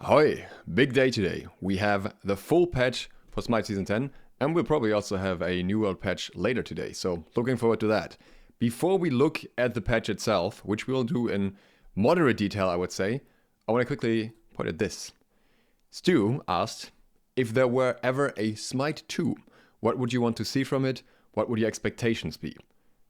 Ahoy! Big day today. We have the full patch for SMITE Season 10, and we'll probably also have a New World patch later today, so looking forward to that. Before we look at the patch itself, which we'll do in moderate detail, I would say, I want to quickly point at this. Stu asked, if there were ever a SMITE 2, what would you want to see from it? What would your expectations be?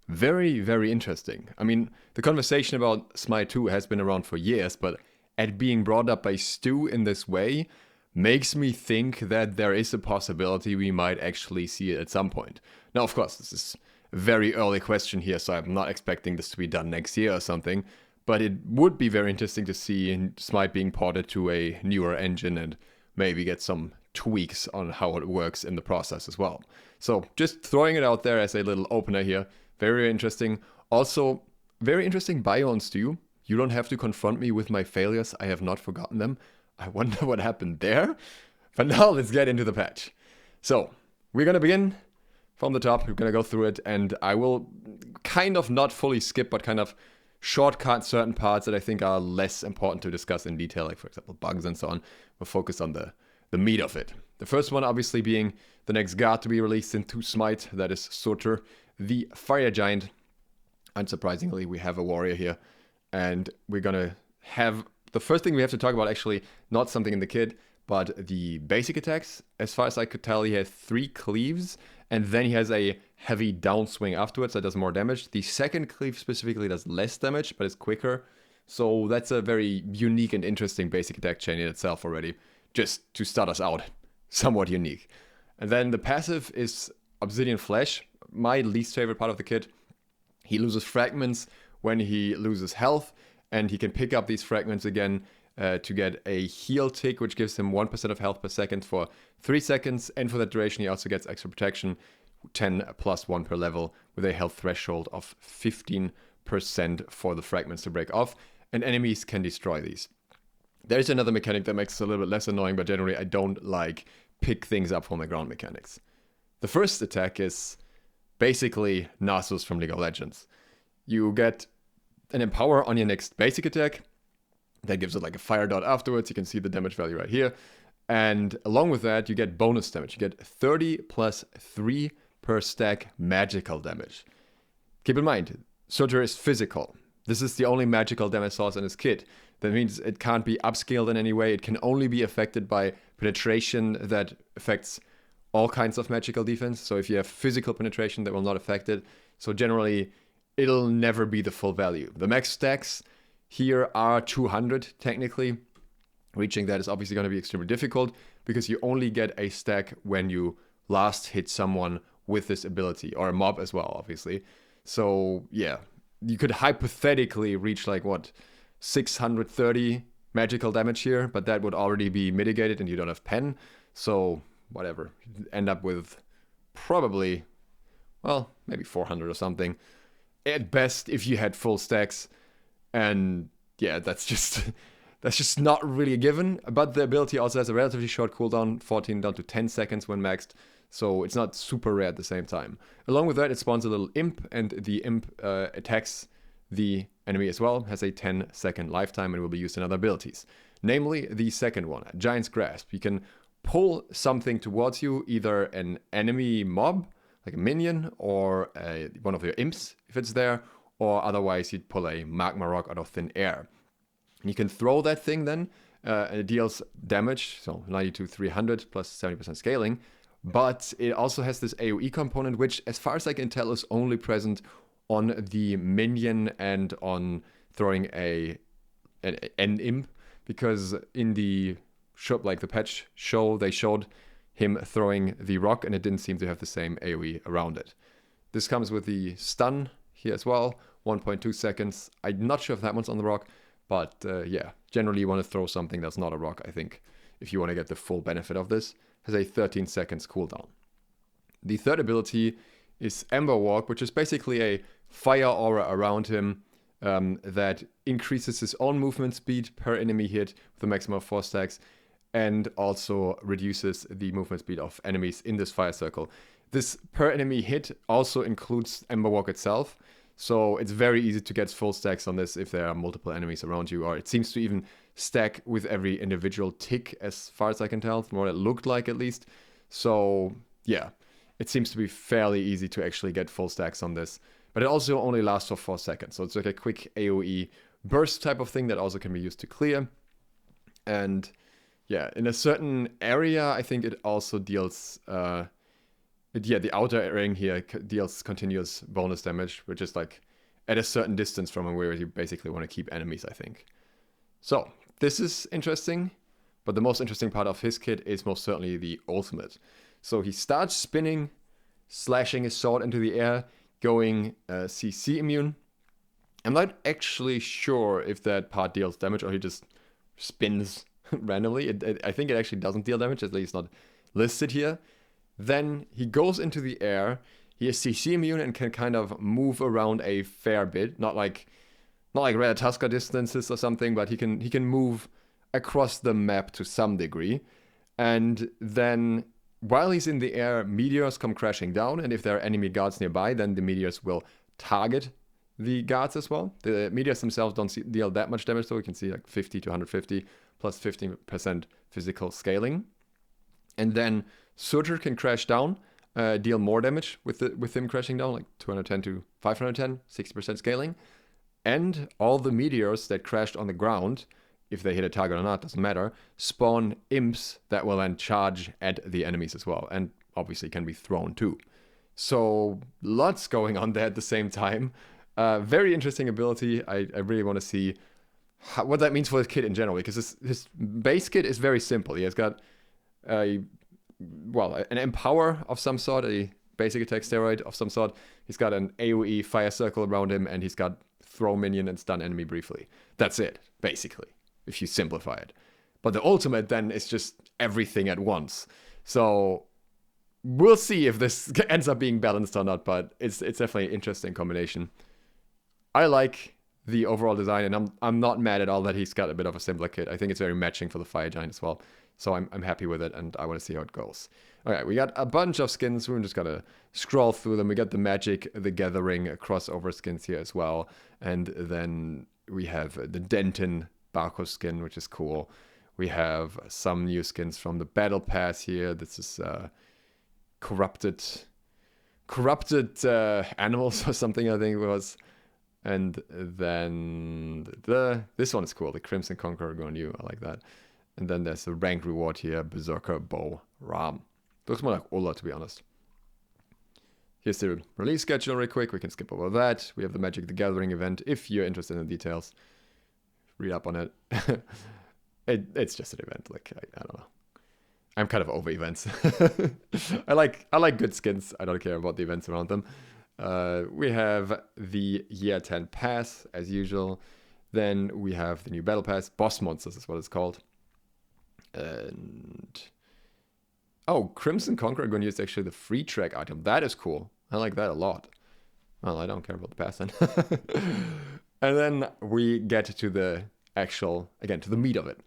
Very, very interesting. I mean, the conversation about SMITE 2 has been around for years, but at being brought up by Stu in this way makes me think that there is a possibility we might actually see it at some point. Now, of course, this is a very early question here, so I'm not expecting this to be done next year or something, but it would be very interesting to see SMITE being ported to a newer engine and maybe get some tweaks on how it works in the process as well. So just throwing it out there as a little opener here. Very interesting. Also, very interesting bio on Stu. You don't have to confront me with my failures. I have not forgotten them. I wonder what happened there. But now let's get into the patch. So we're going to begin from the top. We're going to go through it, and I will kind of not fully skip, but kind of shortcut certain parts that I think are less important to discuss in detail, like for example bugs and so on. We'll focus on the meat of it. The first one obviously being the next guard to be released into SMITE, that is Surtr, the Fire Giant. Unsurprisingly, we have a warrior here. And we're gonna have, the first thing we have to talk about actually, not something in the kit, but the basic attacks. As far as I could tell, he has 3 cleaves, and then he has a heavy downswing afterwards that does more damage. The second cleave specifically does less damage, but it's quicker. So that's a very unique and interesting basic attack chain in itself already, just to start us out. Somewhat unique. And then the passive is Obsidian Flesh, my least favorite part of the kit. He loses fragments when he loses health, and he can pick up these fragments again to get a heal tick, which gives him 1% of health per second for 3 seconds, and for that duration he also gets extra protection, 10 plus 1 per level, with a health threshold of 15% for the fragments to break off, and enemies can destroy these. There's another mechanic that makes it a little bit less annoying, but generally I don't like pick things up from the ground mechanics. The first attack is basically Nasus from League of Legends. You get an Empower on your next basic attack. That gives it like a fire dot afterwards. You can see the damage value right here. And along with that, you get bonus damage. You get 30 plus 3 per stack magical damage. Keep in mind, Surtr is physical. This is the only magical damage source in his kit. That means it can't be upscaled in any way. It can only be affected by penetration that affects all kinds of magical defense. So if you have physical penetration, that will not affect it. So generally, it'll never be the full value. The max stacks here are 200 technically. Reaching that is obviously going to be extremely difficult because you only get a stack when you last hit someone with this ability, or a mob as well, obviously. So yeah, you could hypothetically reach like what, 630 magical damage here, but that would already be mitigated and you don't have pen. So whatever, you'd end up with probably, well, maybe 400 or something. At best, if you had full stacks, and yeah, that's just not really a given. But the ability also has a relatively short cooldown, 14 down to 10 seconds when maxed, so it's not super rare at the same time. Along with that, it spawns a little imp, and the imp attacks the enemy as well, has a 10-second lifetime, and will be used in other abilities. Namely, the second one, Giant's Grasp. You can pull something towards you, either an enemy mob, like a minion, or one of your imps, if it's there, or otherwise you'd pull a magma rock out of thin air. And you can throw that thing then, and it deals damage, so 90 to 300 plus 70% scaling, but it also has this AoE component, which, as far as I can tell, is only present on the minion and on throwing an imp, because in the shop, like the patch show, they showed him throwing the rock, and it didn't seem to have the same AoE around it. This comes with the stun here as well, 1.2 seconds. I'm not sure if that one's on the rock, but yeah, generally you want to throw something that's not a rock, I think, if you want to get the full benefit of this. Has a 13 seconds cooldown. The third ability is Ember Walk, which is basically a fire aura around him that increases his own movement speed per enemy hit with a maximum of 4 stacks, and also reduces the movement speed of enemies in this fire circle. This per enemy hit also includes Ember Walk itself, so it's very easy to get full stacks on this if there are multiple enemies around you, or it seems to even stack with every individual tick, as far as I can tell, from what it looked like at least. So yeah, it seems to be fairly easy to actually get full stacks on this. But it also only lasts for 4 seconds. So it's like a quick AoE burst type of thing that also can be used to clear. And yeah, in a certain area, I think it also deals... the outer ring here deals continuous bonus damage, which is like at a certain distance from where you basically want to keep enemies, I think. So this is interesting, but the most interesting part of his kit is most certainly the ultimate. So he starts spinning, slashing his sword into the air, going CC immune. I'm not actually sure if that part deals damage or he just spins randomly. I think it actually doesn't deal damage, at least not listed here. Then he goes into the air. He is CC immune and can kind of move around a fair bit. Not like Ratatoska distances or something, but he can move across the map to some degree. And then while he's in the air, meteors come crashing down, and if there are enemy guards nearby, then the meteors will target the guards as well. The meteors themselves don't deal that much damage, so you can see like 50 to 150 plus 15% physical scaling. And then Surtr can crash down, deal more damage with him crashing down, like 210 to 510, 60% scaling. And all the meteors that crashed on the ground, if they hit a target or not, doesn't matter, spawn imps that will then charge at the enemies as well, and obviously can be thrown too. So lots going on there at the same time. Very interesting ability. I really want to see what that means for his kit in general, because his base kit is very simple. He has got an empower of some sort, a basic attack steroid of some sort. He's got an AoE fire circle around him, and he's got throw minion and stun enemy briefly. That's it, basically, if you simplify it. But the ultimate then is just everything at once. So we'll see if this ends up being balanced or not, but it's definitely an interesting combination. I like the overall design, and I'm not mad at all that he's got a bit of a simpler kit. I think it's very matching for the Fire Giant as well. So I'm happy with it, and I want to see how it goes. Okay, we got a bunch of skins. We're just gonna scroll through them. We got the Magic, the Gathering crossover skins here as well. And then we have the Denton Barco skin, which is cool. We have some new skins from the Battle Pass here. This is corrupted animals or something, I think it was. And then this one is cool, the Crimson Conqueror going new. I like that. And then there's the ranked reward here, Berserker Bow Ram. Looks more like Ola, to be honest. Here's the release schedule real quick. We can skip over that. We have the Magic the Gathering event. If you're interested in the details, read up on it. It's just an event. Like, I don't know. I'm kind of over events. I like good skins. I don't care about the events around them. We have the Year 10 Pass, as usual. Then we have the new Battle Pass. Boss Monsters is what it's called. And Crimson Conqueror going to use actually the free track item. That is cool. I like that a lot. Well, I don't care about the pass then. And then we get to the actual, again, to the meat of it,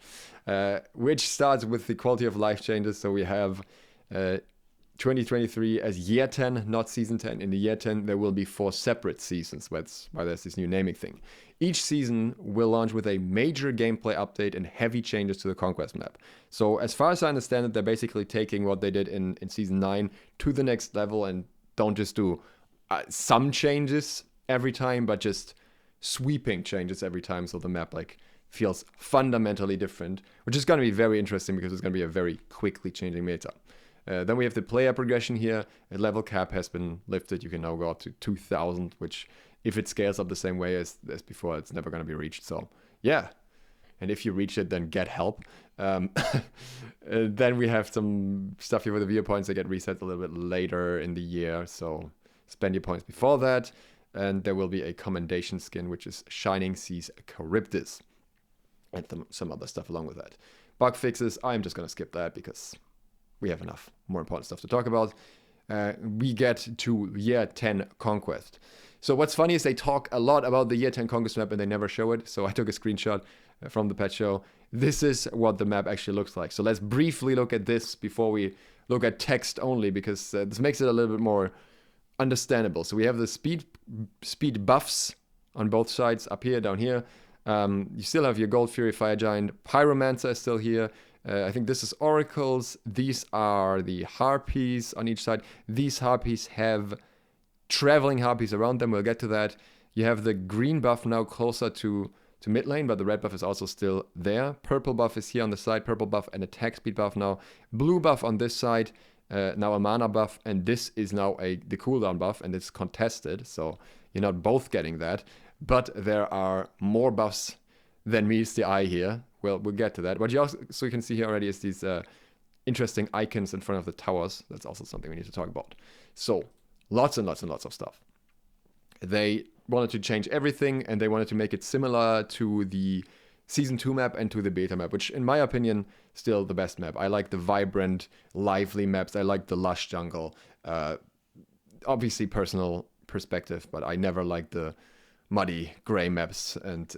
which starts with the quality of life changes. So we have 2023 as Year 10, not Season 10. In the Year 10, there will be 4 separate seasons. That's why there's this new naming thing. Each season will launch with a major gameplay update and heavy changes to the Conquest map. So as far as I understand it, they're basically taking what they did in Season 9 to the next level and don't just do some changes every time, but just sweeping changes every time, so the map like feels fundamentally different, which is going to be very interesting because it's going to be a very quickly changing meta. Then we have the player progression here. A level cap has been lifted. You can now go up to 2,000, which if it scales up the same way as before, it's never going to be reached. So yeah, and if you reach it, then get help. Then we have some stuff here with the view points that get reset a little bit later in the year. So spend your points before that. And there will be a commendation skin, which is Shining Seas Charybdis. And some other stuff along with that. Bug fixes, I'm just going to skip that because we have enough more important stuff to talk about. We get to Year 10 Conquest. So what's funny is they talk a lot about the Year 10 Conquest map and they never show it. So I took a screenshot from the patch show. This is what the map actually looks like. So let's briefly look at this before we look at text only, because this makes it a little bit more understandable. So we have the speed buffs on both sides, up here, down here. You still have your Gold Fury Fire Giant. Pyromancer is still here. I think this is Oracles. These are the Harpies on each side. These Harpies have traveling Harpies around them. We'll get to that. You have the green buff now closer to mid lane, but the red buff is also still there. Purple buff is here on the side. Purple buff and attack speed buff now. Blue buff on this side. Now a mana buff. And this is now the cooldown buff, and it's contested. So you're not both getting that. But there are more buffs than meets the eye here. Well, we'll get to that. What you also can see here already is these interesting icons in front of the towers. That's also something we need to talk about. So, lots and lots and lots of stuff. They wanted to change everything, and they wanted to make it similar to the Season 2 map and to the beta map, which in my opinion, still the best map. I like the vibrant, lively maps. I like the lush jungle. Obviously, personal perspective, but I never liked the muddy gray maps and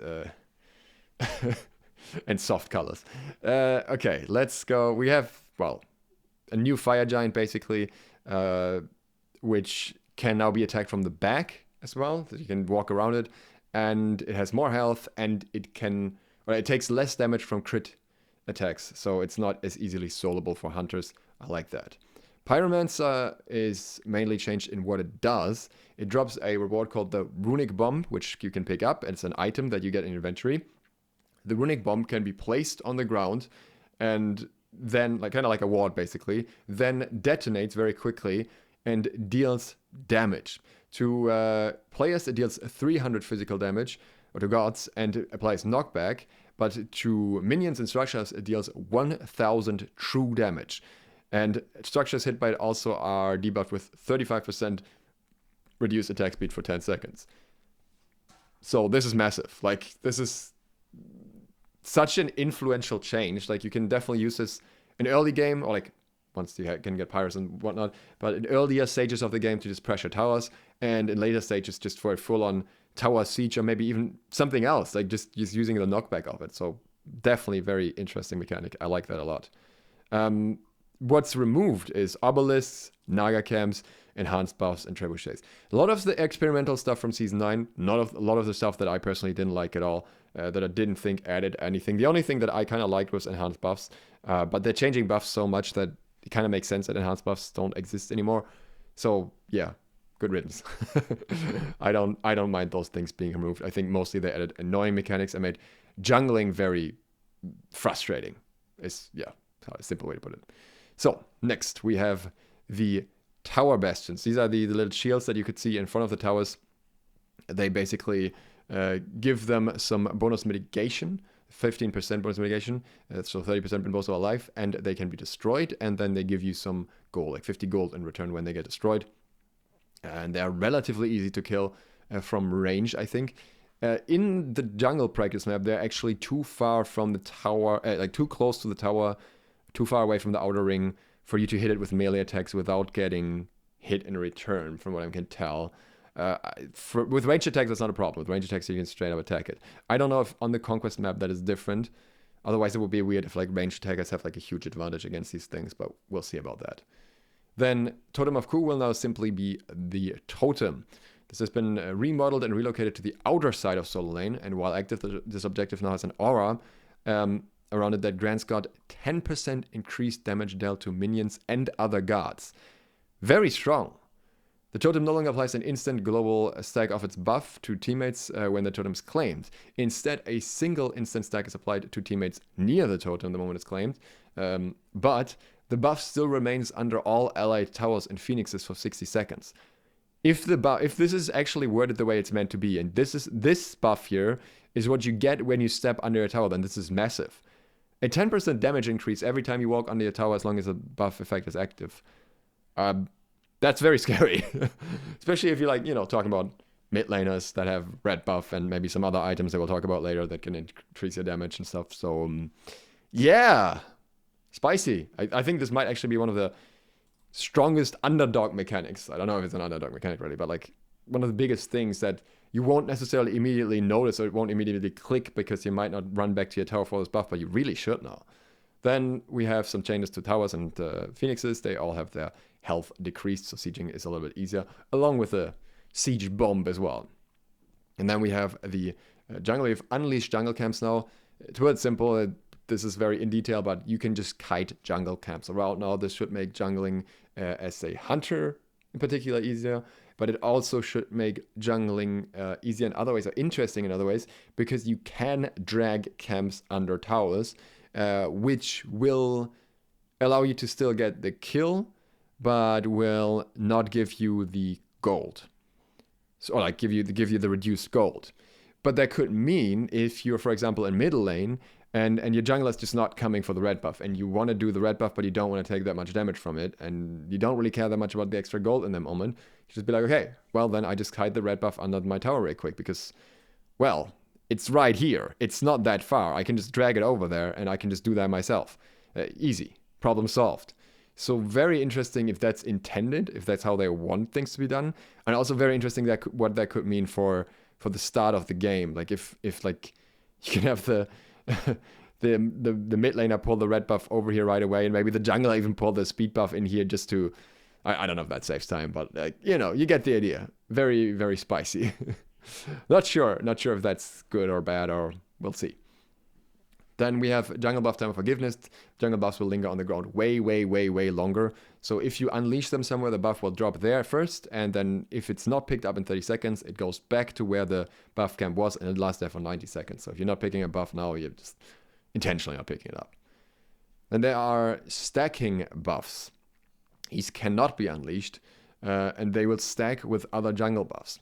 and soft colors. Okay, let's go. We have, well, a new fire giant basically, which can now be attacked from the back as well. So you can walk around it, and it has more health, and it takes less damage from crit attacks, so it's not as easily soloable for hunters. I like that. Pyromancer is mainly changed in what it does. It drops a reward called the Runic Bomb, which you can pick up, and it's an item that you get in your inventory. The Runic Bomb can be placed on the ground and then, kind of like a ward basically, then detonates very quickly and deals damage. To players, it deals 300 physical damage, or to gods, and it applies knockback, but to minions and structures, it deals 1000 true damage. And structures hit by it also are debuffed with 35% reduced attack speed for 10 seconds. So this is massive. Like, this is such an influential change. Like, you can definitely use this in early game, or like once you can get pyros and whatnot, but in earlier stages of the game to just pressure towers, and in later stages just for a full-on tower siege, or maybe even something else, like just using the knockback of it. So definitely very interesting mechanic. I like that a lot. What's removed is obelisks, naga camps, enhanced buffs, and trebuchets. A lot of the experimental stuff from Season 9, a lot of the stuff that I personally didn't like at all, that I didn't think added anything. The only thing that I kind of liked was enhanced buffs, but they're changing buffs so much that it kind of makes sense that enhanced buffs don't exist anymore. So yeah, good riddance. I don't mind those things being removed. I think mostly they added annoying mechanics and made jungling very frustrating. It's, yeah, a simple way to put it. So next we have the tower bastions. These are the little shields that you could see in front of the towers. They basically give them some bonus mitigation, 15% bonus mitigation, so 30% when both are alive, and they can be destroyed, and then they give you some gold, like 50 gold in return when they get destroyed. And they are relatively easy to kill from range, I think. In the jungle practice map, they're actually too far from the tower, like too close to the tower, too far away from the outer ring for you to hit it with melee attacks without getting hit in return, from what I can tell. With range attacks, that's not a problem. With range attacks, you can straight up attack it. I don't know if on the Conquest map that is different. Otherwise, it would be weird if like range attackers have like a huge advantage against these things, but we'll see about that. Then Totem of Ku will now simply be the totem. This has been remodeled and relocated to the outer side of Solo Lane, and while active, this objective now has an aura around it that grants God 10% increased damage dealt to minions and other gods. Very strong. The totem no longer applies an instant global stack of its buff to teammates when the totem is claimed. Instead, a single instant stack is applied to teammates near the totem the moment it's claimed, but the buff still remains under all allied towers and phoenixes for 60 seconds. If this is actually worded the way it's meant to be, and this buff here is what you get when you step under a tower, then this is massive. A 10% damage increase every time you walk under a tower as long as the buff effect is active. That's very scary. Especially if you're talking about mid laners that have red buff and maybe some other items that we'll talk about later that can increase your damage and stuff. So, yeah. Spicy. I think this might actually be one of the strongest underdog mechanics. I don't know if it's an underdog mechanic really, but like one of the biggest things that you won't necessarily immediately notice, or it won't immediately click because you might not run back to your tower for this buff, but you really should now. Then we have some changes to towers and phoenixes. They all have their health decreased, so sieging is a little bit easier, along with a siege bomb as well. And then we have the jungle. You've unleashed jungle camps now. To put it simple, this is very in detail, but you can just kite jungle camps around now. This should make jungling as a hunter in particular easier, but it also should make jungling easier in other ways, or interesting in other ways, because you can drag camps under towers, which will allow you to still get the kill, but will not give you the gold. So, or like give you the reduced gold. But that could mean if you're, for example, in middle lane and your jungler is just not coming for the red buff, and you want to do the red buff, but you don't want to take that much damage from it, and you don't really care that much about the extra gold in that moment, you just be like, okay, well then I just hide the red buff under my tower real quick because, well, it's right here. It's not that far. I can just drag it over there and I can just do that myself. Easy. Problem solved. So very interesting if that's intended, if that's how they want things to be done, and also very interesting what that could mean for the start of the game. Like if like you can have the mid laner pull the red buff over here right away, and maybe the jungler even pull the speed buff in here just to, I don't know if that saves time, but you get the idea. Very, very spicy. Not sure if that's good or bad, or we'll see. Then we have jungle buff time of forgiveness. Jungle buffs will linger on the ground way, way, way, way longer. So if you unleash them somewhere, the buff will drop there first. And then if it's not picked up in 30 seconds, it goes back to where the buff camp was, and it lasts there for 90 seconds. So if you're not picking a buff now, you're just intentionally not picking it up. Then there are stacking buffs. These cannot be unleashed, and they will stack with other jungle buffs.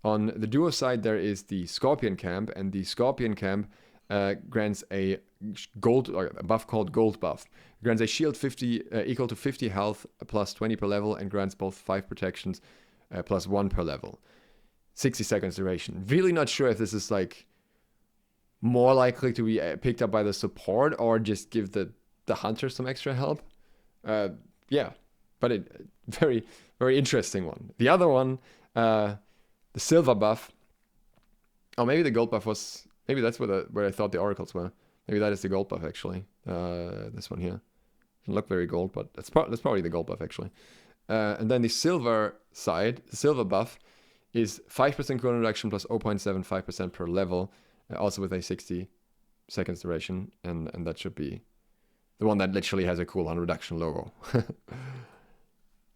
On the duo side, there is the Scorpion camp, and the Scorpion camp grants a gold, or a buff called gold buff. It grants a shield 50 equal to 50 health plus 20 per level, and grants both 5 protections plus 1 per level. 60 seconds duration. Really not sure if this is like more likely to be picked up by the support or just give the hunter some extra help. Yeah, but it very, very interesting one. The other one, the silver buff. Oh, maybe the gold buff was. Maybe that's where I thought the oracles were. Maybe that is the gold buff, actually. This one here. Doesn't look very gold, but that's probably the gold buff, actually. And then the silver side, the silver buff, is 5% cooldown reduction plus 0.75% per level, also with a 60 seconds duration. And that should be the one that literally has a cooldown reduction logo.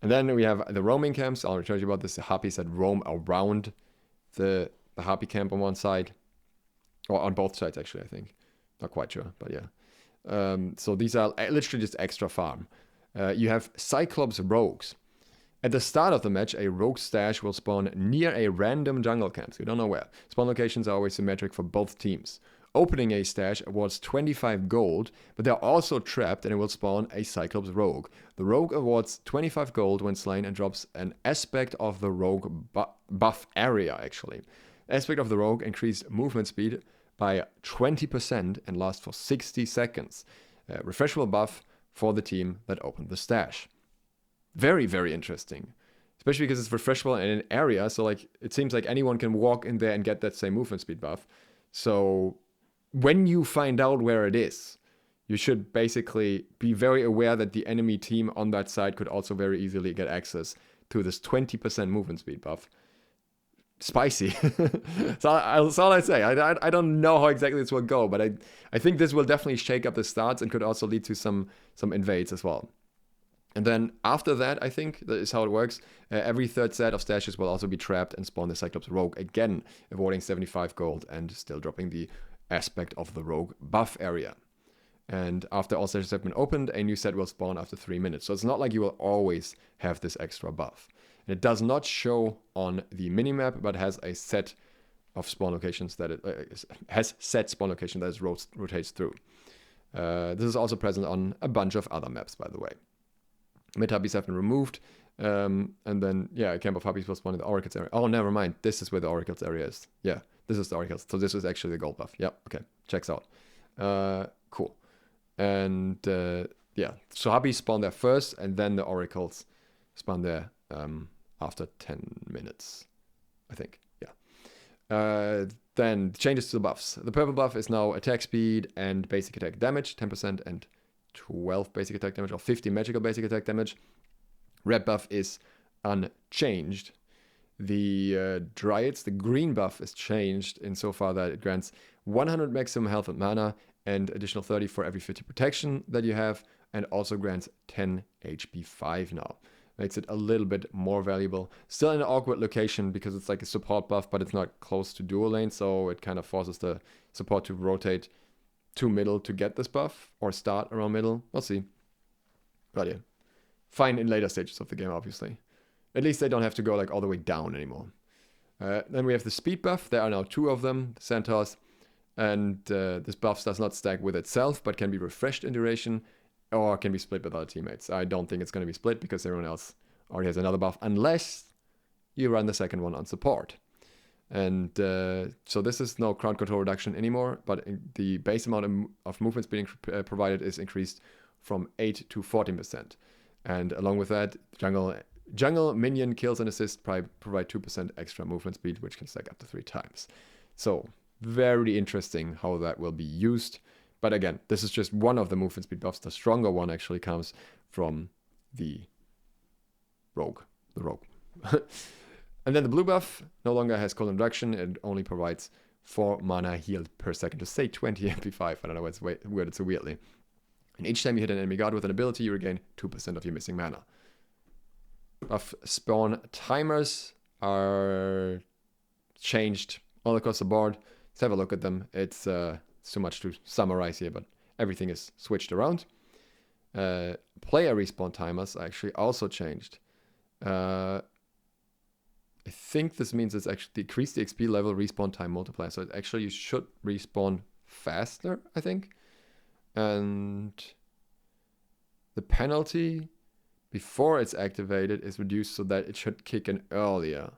And then we have the roaming camps. I already told you about this. The harpies that roam around the harpy camp on one side. Or on both sides, actually, I think. Not quite sure, but yeah. So these are literally just extra farm. You have Cyclops Rogues. At the start of the match, a rogue stash will spawn near a random jungle camp. So you don't know where. Spawn locations are always symmetric for both teams. Opening a stash awards 25 gold, but they're also trapped and it will spawn a Cyclops Rogue. The Rogue awards 25 gold when slain and drops an aspect of the Rogue buff area, actually. Aspect of the Rogue increased movement speed by 20% and lasts for 60 seconds. Refreshable buff for the team that opened the stash. Very, very interesting. Especially because it's refreshable in an area, so like it seems like anyone can walk in there and get that same movement speed buff. So when you find out where it is, you should basically be very aware that the enemy team on that side could also very easily get access to this 20% movement speed buff. Spicy. So that's all I say. I don't know how exactly this will go, but I think this will definitely shake up the stats and could also lead to some invades as well. And then after that, I think that is how it works. Every third set of stashes will also be trapped and spawn the Cyclops Rogue again, awarding 75 gold and still dropping the aspect of the Rogue buff area. And after all stashes have been opened, a new set will spawn after 3 minutes. So it's not like you will always have this extra buff. And it does not show on the minimap, but has a set of spawn locations that it has set spawn location that it rotates through. This is also present on a bunch of other maps, by the way. Mid-hubbies have been removed, and then, yeah, a camp of hubbies will spawn in the Oracles area. Oh, never mind. This is where the Oracles area is. Yeah, this is the Oracles. So this is actually the gold buff. Yep, okay. Checks out. Cool. And, yeah, so hubbies spawn there first, and then the Oracles spawn there after 10 minutes, I think. Yeah. Then changes to the buffs. The purple buff is now attack speed and basic attack damage, 10% and 12 basic attack damage, or 50 magical basic attack damage. Red buff is unchanged. The Dryads, the green buff is changed insofar that it grants 100 maximum health and mana and additional 30 for every 50 protection that you have, and also grants 10 HP 5 now. Makes it a little bit more valuable. Still in an awkward location because it's like a support buff, but it's not close to dual lane, so it kind of forces the support to rotate to middle to get this buff, or start around middle. We'll see. But yeah, fine in later stages of the game, obviously. At least they don't have to go like all the way down anymore. Then we have the speed buff. There are now 2 of them, Centaurs. And this buff does not stack with itself, but can be refreshed in duration, or can be split with other teammates. I don't think it's going to be split because everyone else already has another buff, unless you run the second one on support. And so this is no crowd control reduction anymore, but the base amount of movement speed provided is increased from 8 to 14%. And along with that, jungle minion kills and assists provide 2% extra movement speed, which can stack up to 3 times. So very interesting how that will be used. But again, this is just one of the movement speed buffs. The stronger one actually comes from the rogue. And then the blue buff no longer has cooldown reduction. It only provides 4 mana healed per second. To say 20 MP5, I don't know why it's worded so weirdly. And each time you hit an enemy guard with an ability, you regain 2% of your missing mana. Buff spawn timers are changed all across the board. Let's have a look at them. It's too much to summarize here, but everything is switched around. Player respawn timers are actually also changed. I think this means it's actually decreased the XP level respawn time multiplier. So you should respawn faster, I think. And the penalty before it's activated is reduced so that it should kick in earlier.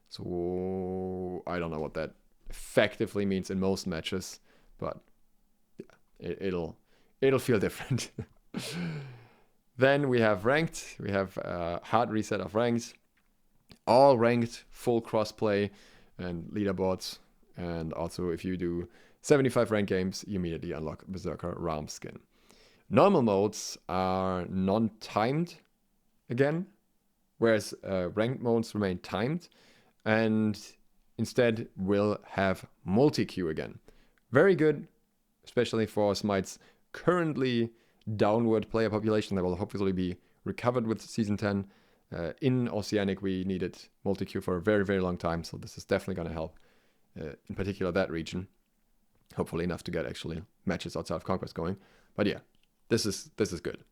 So I don't know what that effectively means in most matches, but yeah, it'll feel different. Then we have ranked. We have hard reset of ranks. All ranked, full crossplay and leaderboards. And also if you do 75 ranked games, you immediately unlock Berserker Ram skin. Normal modes are non-timed again, whereas ranked modes remain timed, and instead will have multi-queue again. Very good, especially for SMITE's currently downward player population that will hopefully be recovered with Season 10. In Oceanic, we needed multi-queue for a very, very long time, so this is definitely going to help, in particular that region. Hopefully enough to get actually matches outside of Conquest going. But yeah, this is good.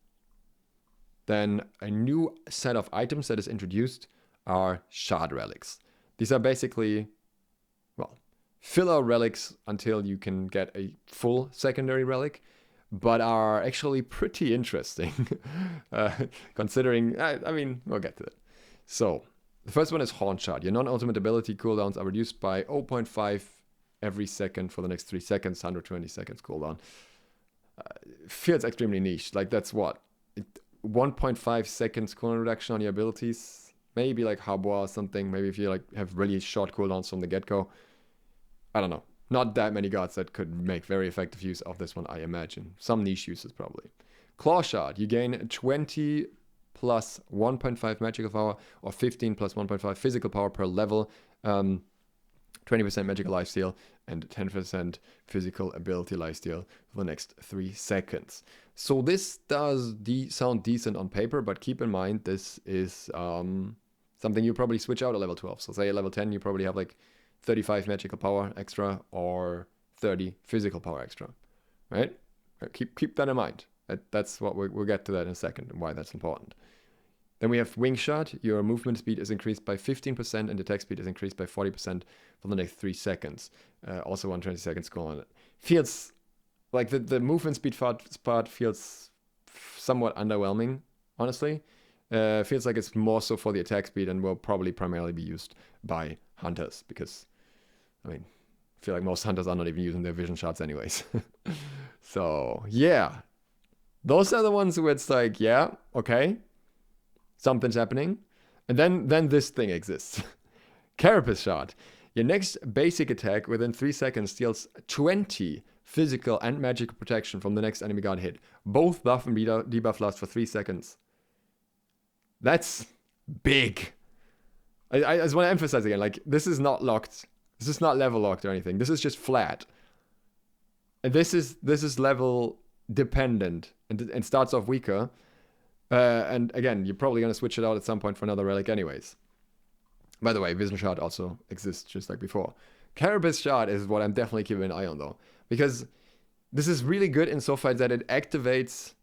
Then a new set of items that is introduced are shard relics. These are basically, well, filler relics until you can get a full secondary relic, but are actually pretty interesting, considering, I mean, we'll get to it. So, the first one is Horn Shard. Your non-ultimate ability cooldowns are reduced by 0.5 every second for the next 3 seconds, 120 seconds cooldown. Feels extremely niche. Like, that's what? 1.5 seconds cooldown reduction on your abilities? Maybe like Habwa or something. Maybe if you like have really short cooldowns from the get-go. I don't know. Not that many gods that could make very effective use of this one, I imagine. Some niche uses probably. Claw Shard. You gain 20 plus 1.5 magical power or 15 plus 1.5 physical power per level. 20% magical lifesteal and 10% physical ability lifesteal for the next 3 seconds. So this does sound decent on paper, but keep in mind this is something you probably switch out at level 12. So say at level 10 you probably have like 35 magical power extra or 30 physical power extra, right? Keep that in mind. That's what we'll get to that in a second and why that's important. Then we have Wing Shot. Your movement speed is increased by 15% and attack speed is increased by 40% for the next 3 seconds. Also 120 seconds cool on it. Feels like the movement speed part feels somewhat underwhelming, honestly. Feels like it's more so for the attack speed and will probably primarily be used by hunters because, I mean, I feel like most hunters are not even using their vision shots anyways. So, yeah. Those are the ones where it's like, yeah, okay. Something's happening. And then this thing exists. Carapace Shot. Your next basic attack within 3 seconds deals 20 physical and magical protection from the next enemy guard hit. Both buff and debuff last for 3 seconds. That's big. I just want to emphasize again, like, this is not locked. This is not level locked or anything. This is just flat. And this is level dependent and starts off weaker. And again, you're probably going to switch it out at some point for another relic anyways. By the way, Vision Shard also exists just like before. Carapace Shard is what I'm definitely keeping an eye on though. Because this is really good insofar that it activates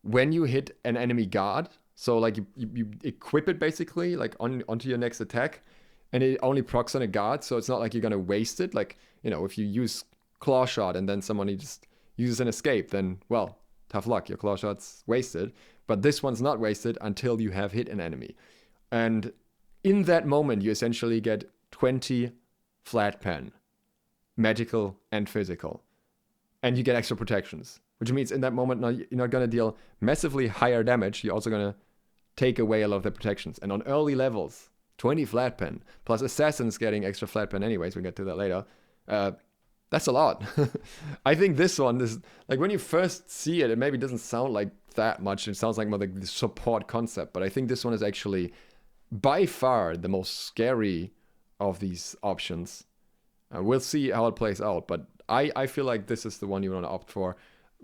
when you hit an enemy guard. So like you equip it basically like onto your next attack. And it only procs on a guard. So it's not like you're going to waste it. Like, you know, if you use Claw Shot and then somebody just uses an escape, then, well, tough luck. Your Claw Shot's wasted. But this one's not wasted until you have hit an enemy. And in that moment, you essentially get 20 flat pen, magical and physical. And you get extra protections, which means in that moment, you're not going to deal massively higher damage. You're also going to take away a lot of the protections. And on early levels, 20 flat pen, plus assassins getting extra flat pen anyways, we'll get to that later. That's a lot. I think this one is, like, when you first see it, it maybe doesn't sound like that much. It sounds like more like the support concept, but I think this one is actually by far the most scary of these options. We'll see how it plays out, but I feel like this is the one you want to opt for.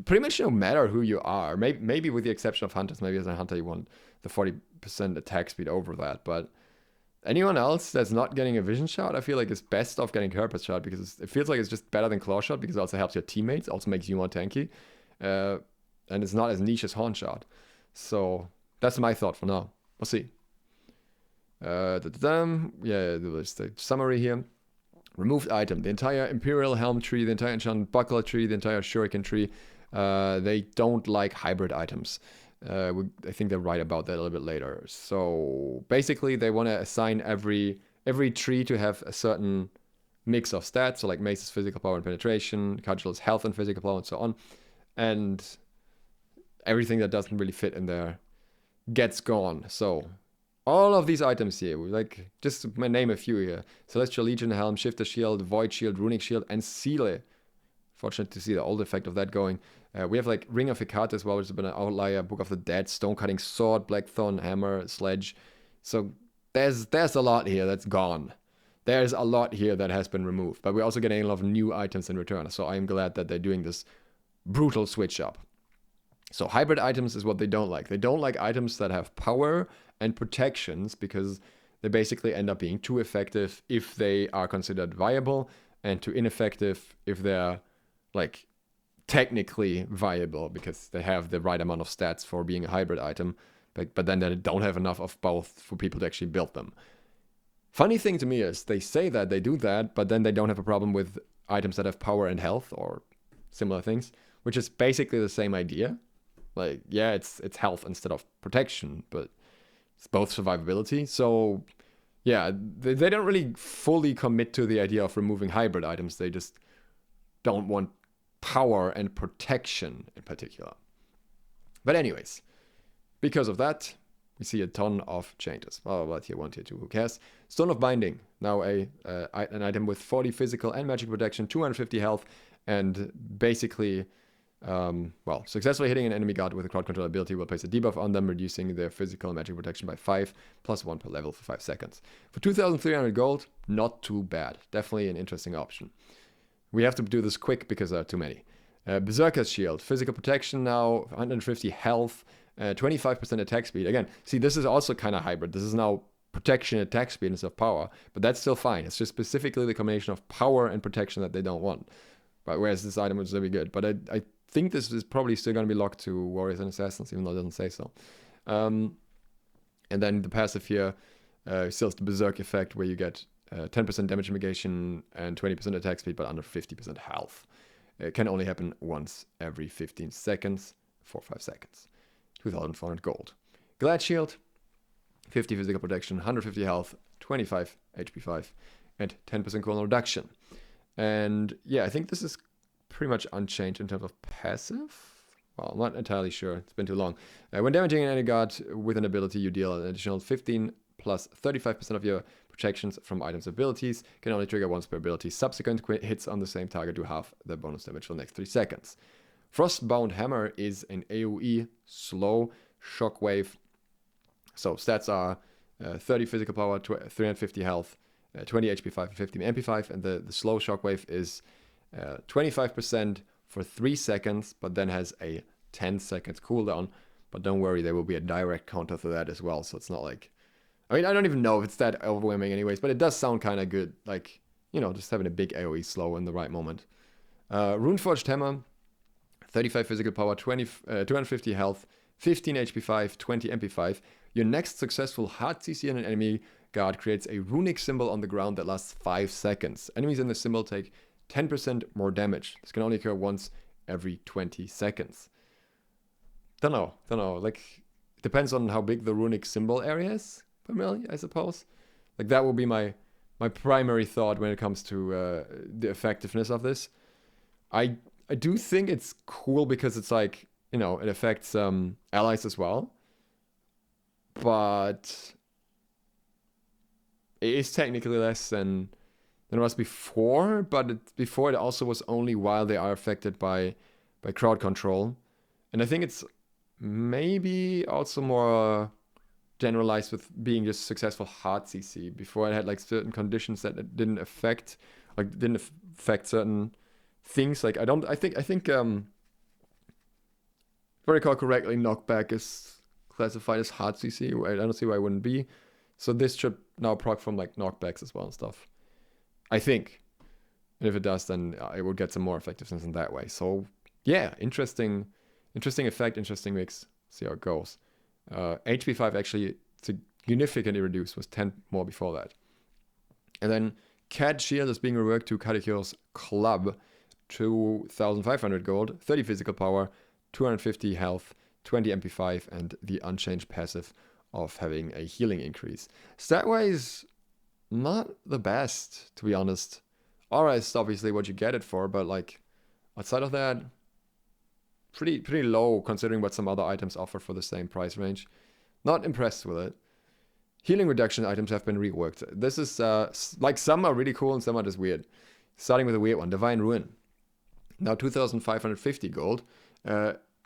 Pretty much no matter who you are. Maybe with the exception of hunters. Maybe as a hunter you want the 40% attack speed over that, but anyone else that's not getting a Vision Shot, I feel like is best off getting Carapace Shot because it feels like it's just better than Claw Shot because it also helps your teammates, also makes you more tanky. And it's not as niche as Horn Shot. So that's my thought for now. We'll see. Yeah, there's the summary here. Removed item. The entire Imperial Helm tree, the entire Enchanted Buckler tree, the entire Shuriken tree. They don't like hybrid items. I think they're right about that a little bit later. So basically they want to assign every tree to have a certain mix of stats. So like Mace's physical power and penetration, Cudgel's health and physical power and so on. And everything that doesn't really fit in there gets gone. So all of these items here, like just to name a few here. Celestial Legion Helm, Shifter Shield, Void Shield, Runic Shield, and Seele. Fortunate to see the old effect of that going. We have like Ring of Hecate as well, which has been an outlier, Book of the Dead, Stone-Cutting Sword, Blackthorn, Hammer, Sledge. So there's a lot here that's gone. There's a lot here that has been removed. But we're also getting a lot of new items in return. So I'm glad that they're doing this brutal switch up. So hybrid items is what they don't like. They don't like items that have power and protections because they basically end up being too effective if they are considered viable and too ineffective if they're like technically viable because they have the right amount of stats for being a hybrid item, but then they don't have enough of both for people to actually build them. Funny thing to me is they say that they do that, but then they don't have a problem with items that have power and health or similar things, which is basically the same idea. Like, yeah, it's health instead of protection, but it's both survivability. So yeah, they don't really fully commit to the idea of removing hybrid items. They just don't want power and protection in particular. But anyways, because of that, we see a ton of changes. Well, tier 1, tier 2, who cares? Stone of Binding, now an item with 40 physical and magic protection, 250 health, and basically, successfully hitting an enemy guard with a crowd control ability will place a debuff on them, reducing their physical and magic protection by 5, plus 1 per level for 5 seconds. For 2,300 gold, not too bad. Definitely an interesting option. We have to do this quick because there are too many. Berserker's Shield, physical protection now, 150 health, 25% attack speed. Again, see, this is also kind of hybrid. This is now protection, attack speed instead of power, but that's still fine. It's just specifically the combination of power and protection that they don't want. But whereas this item is really good. But I think this is probably still going to be locked to Warriors and Assassins, even though it doesn't say so. And then the passive here still has the Berserk effect, where you get 10% damage mitigation and 20% attack speed, but under 50% health. It can only happen once every 15 seconds for 5 seconds. 2,400 gold. Glad Shield, 50 physical protection, 150 health, 25 HP 5, and 10% cooldown reduction. And yeah, I think this is pretty much unchanged in terms of passive. Well, I'm not entirely sure. It's been too long. When damaging an enemy guard with an ability, you deal an additional 15 plus 35% of your protections from items' abilities. Can only trigger once per ability. Subsequent hits on the same target do half the bonus damage for the next 3 seconds. Frostbound Hammer is an AoE slow shockwave. So stats are 30 physical power, 350 health, 20 HP5 and 50 MP5, and the slow shockwave is 25% for 3 seconds, but then has a 10 seconds cooldown. But don't worry, there will be a direct counter to that as well, so it's not like... I mean, I don't even know if it's that overwhelming anyways, but it does sound kind of good, like, you know, just having a big AoE slow in the right moment. Runeforged Hammer, 35 physical power, 250 health, 15 HP5, 20 MP5. Your next successful hard CC on an enemy guard creates a runic symbol on the ground that lasts 5 seconds. Enemies in the symbol take 10% more damage. This can only occur once every 20 seconds. Don't know. Like, depends on how big the runic symbol area is, primarily, I suppose. Like, that will be my primary thought when it comes to the effectiveness of this. I do think it's cool because it's like, you know, it affects allies as well. But it is technically less than it was before, but before it also was only while they are affected by crowd control. And I think it's maybe also more generalized with being just successful hard CC. Before it had like certain conditions that it didn't affect certain things. Like I think if I recall correctly, knockback is classified as hard CC. I don't see why it wouldn't be. So this should now proc from like knockbacks as well and stuff, I think. And if it does, then it would get some more effectiveness in that way. So yeah, interesting effect, interesting mix. See how it goes. HP5 actually significantly reduced, was 10 more before that. And then Cat Shield is being reworked to Katekiro's Club, 2,500 gold, 30 physical power, 250 health, 20 MP5, and the unchanged passive of having a healing increase. Stat-wise, not the best, to be honest. Aura is obviously what you get it for, but like outside of that, pretty low considering what some other items offer for the same price range. Not impressed with it. Healing reduction items have been reworked. This is like some are really cool and some are just weird. Starting with a weird one, Divine Ruin. Now 2,550 gold.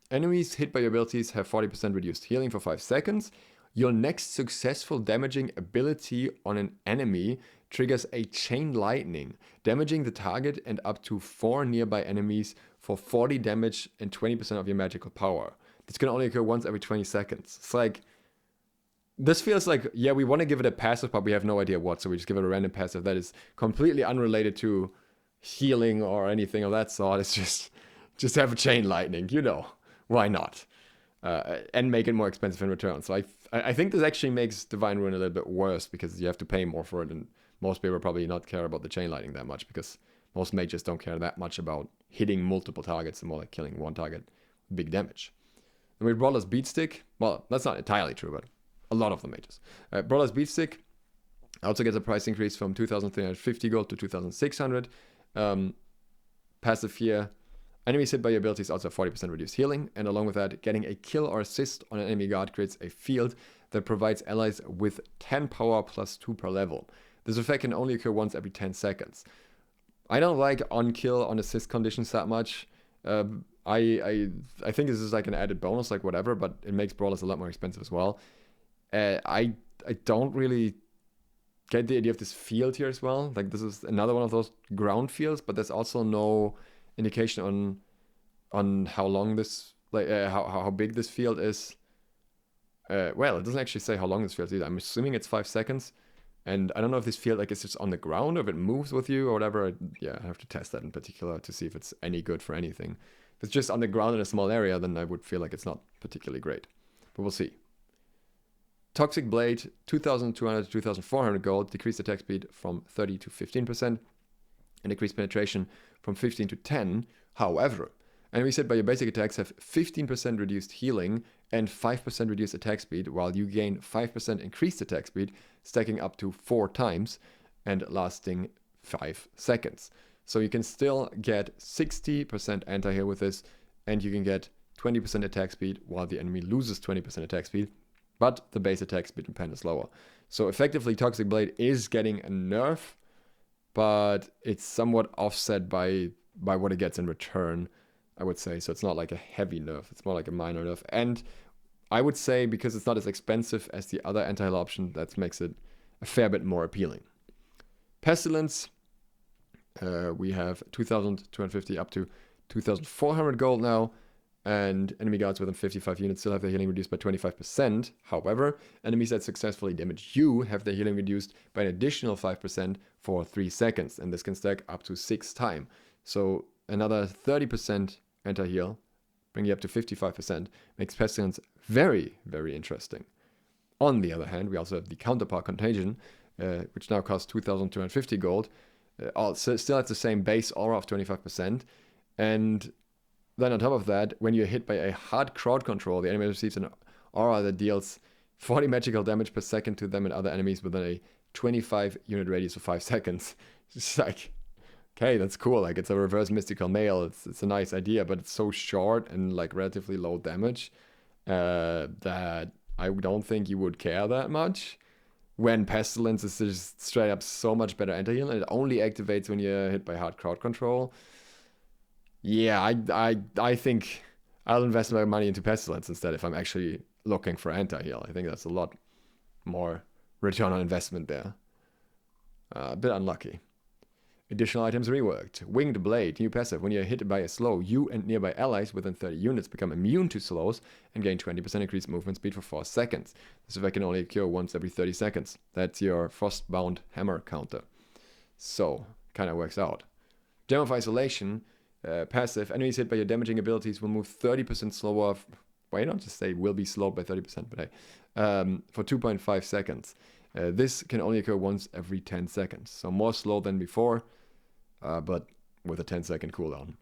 Enemies hit by your abilities have 40% reduced healing for 5 seconds. Your next successful damaging ability on an enemy triggers a chain lightning, damaging the target and up to 4 nearby enemies for 40 damage and 20% of your magical power. This can only occur once every 20 seconds. It's like, this feels like, yeah, we want to give it a passive, but we have no idea what, so we just give it a random passive that is completely unrelated to healing or anything of that sort. It's just have a chain lightning, you know, why not? And make it more expensive in return. So I think this actually makes Divine Ruin a little bit worse because you have to pay more for it, and most people probably not care about the chain lightning that much because most mages don't care that much about hitting multiple targets and more like killing one target with big damage. And with Brawler's Beatstick, well, that's not entirely true, but a lot of the mages. Brawler's Beatstick also gets a price increase from 2,350 gold to 2,600. Passive here. Enemies hit by your abilities also have 40% reduced healing, and along with that, getting a kill or assist on an enemy guard creates a field that provides allies with 10 power plus 2 per level. This effect can only occur once every 10 seconds. I don't like on-kill, on-assist conditions that much. I think this is like an added bonus, like whatever, but it makes Brawlers a lot more expensive as well. I don't really get the idea of this field here as well. Like, this is another one of those ground fields, but there's also no indication on how long this, like how big this field is. Well, it doesn't actually say how long this field is either. I'm assuming it's 5 seconds, and I don't know if this field like is just on the ground or if it moves with you or whatever. I have to test that in particular to see if it's any good for anything. If it's just on the ground in a small area, then I would feel like it's not particularly great, but we'll see. Toxic Blade, 2,200 to 2,400 gold, decreased attack speed from 30 to 15%, and decreased penetration from 15 to 10. However, enemies hit by your basic attacks have 15% reduced healing and 5% reduced attack speed, while you gain 5% increased attack speed, stacking up to 4 times and lasting 5 seconds. So you can still get 60% anti-heal with this, and you can get 20% attack speed while the enemy loses 20% attack speed, but the base attack speed in pen is lower. So effectively, Toxic Blade is getting a nerf, but it's somewhat offset by what it gets in return, I would say. So it's not like a heavy nerf, it's more like a minor nerf. And I would say because it's not as expensive as the other anti-heal option, that makes it a fair bit more appealing. Pestilence, we have 2,250 up to 2,400 gold now, and enemy guards within 55 units still have their healing reduced by 25%. However, enemies that successfully damage you have their healing reduced by an additional 5% for 3 seconds, and this can stack up to 6 times. So another 30% anti-heal, bringing you up to 55%, makes Pestilence very, very interesting. On the other hand, we also have the counterpart Contagion, which now costs 2,250 gold. Still has the same base aura of 25%. And then on top of that, when you're hit by a hard crowd control, the enemy receives an aura that deals 40 magical damage per second to them and other enemies within a 25 unit radius of 5 seconds. It's like, okay, that's cool. Like, it's a reverse mystical mail. It's a nice idea, but it's so short and like relatively low damage that I don't think you would care that much. When Pestilence is just straight up so much better anti-heal, and it only activates when you're hit by hard crowd control. Yeah, I think I'll invest my money into Pestilence instead if I'm actually looking for anti-heal. I think that's a lot more return on investment there. A bit unlucky. Additional items reworked. Winged Blade, new passive. When you're hit by a slow, you and nearby allies within 30 units become immune to slows and gain 20% increased movement speed for 4 seconds. This effect can only occur once every 30 seconds. That's your Frostbound Hammer counter. So, kind of works out. Gem of Isolation, passive. Enemies hit by your damaging abilities will move 30% slower. Why not just say will be slowed by 30%, but hey. For 2.5 seconds. This can only occur once every 10 seconds. So more slow than before. But with a 10-second cooldown.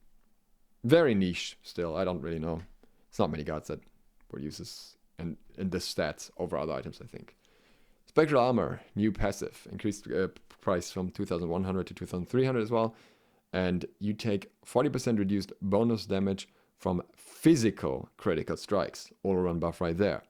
Very niche still, I don't really know. It's not many guards that would use this in this stats over other items, I think. Spectral Armor, new passive. Increased price from 2,100 to 2,300 as well. And you take 40% reduced bonus damage from physical critical strikes. All around buff right there.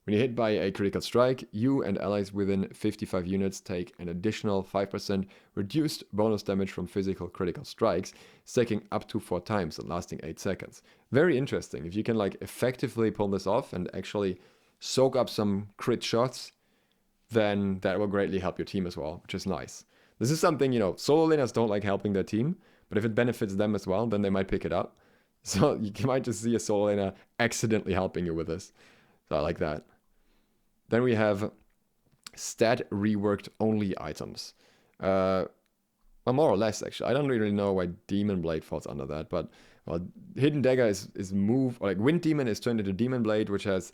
When you're hit by a critical strike, you and allies within 55 units take an additional 5% reduced bonus damage from physical critical strikes, stacking up to 4 times and lasting 8 seconds. Very interesting. If you can like effectively pull this off and actually soak up some crit shots, then that will greatly help your team as well, which is nice. This is something, you know, solo laners don't like helping their team, but if it benefits them as well, then they might pick it up. So you might just see a solo laner accidentally helping you with this. So I like that. Then we have stat reworked only items. Well, more or less, actually. I don't really know why Demon Blade falls under that, but well, Hidden Dagger is moved, or like Wind Demon is turned into Demon Blade, which has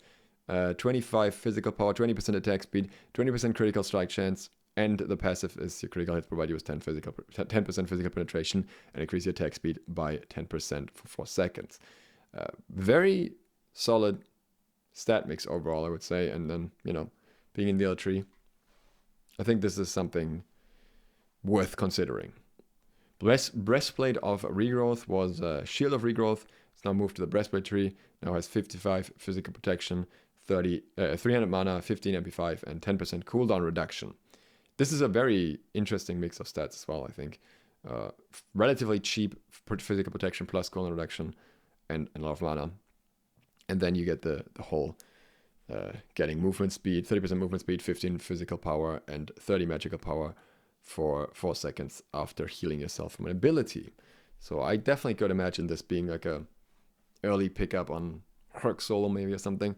25 physical power, 20% attack speed, 20% critical strike chance, and the passive is your critical hits provide you with 10% physical penetration and increase your attack speed by 10% for 4 seconds. Very solid stat mix overall, I would say, and then, you know, being in the other tree, I think this is something worth considering. Breastplate of Regrowth was Shield of Regrowth. It's now moved to the Breastplate tree. Now has 55 physical protection, 300 mana, 15 MP5, and 10% cooldown reduction. This is a very interesting mix of stats as well, I think. Relatively cheap physical protection plus cooldown reduction and a lot of mana. And then you get the whole getting movement speed, 30% movement speed, 15 physical power, and 30 magical power for 4 seconds after healing yourself from an ability. So I definitely could imagine this being like a early pickup on Herc Solo maybe or something.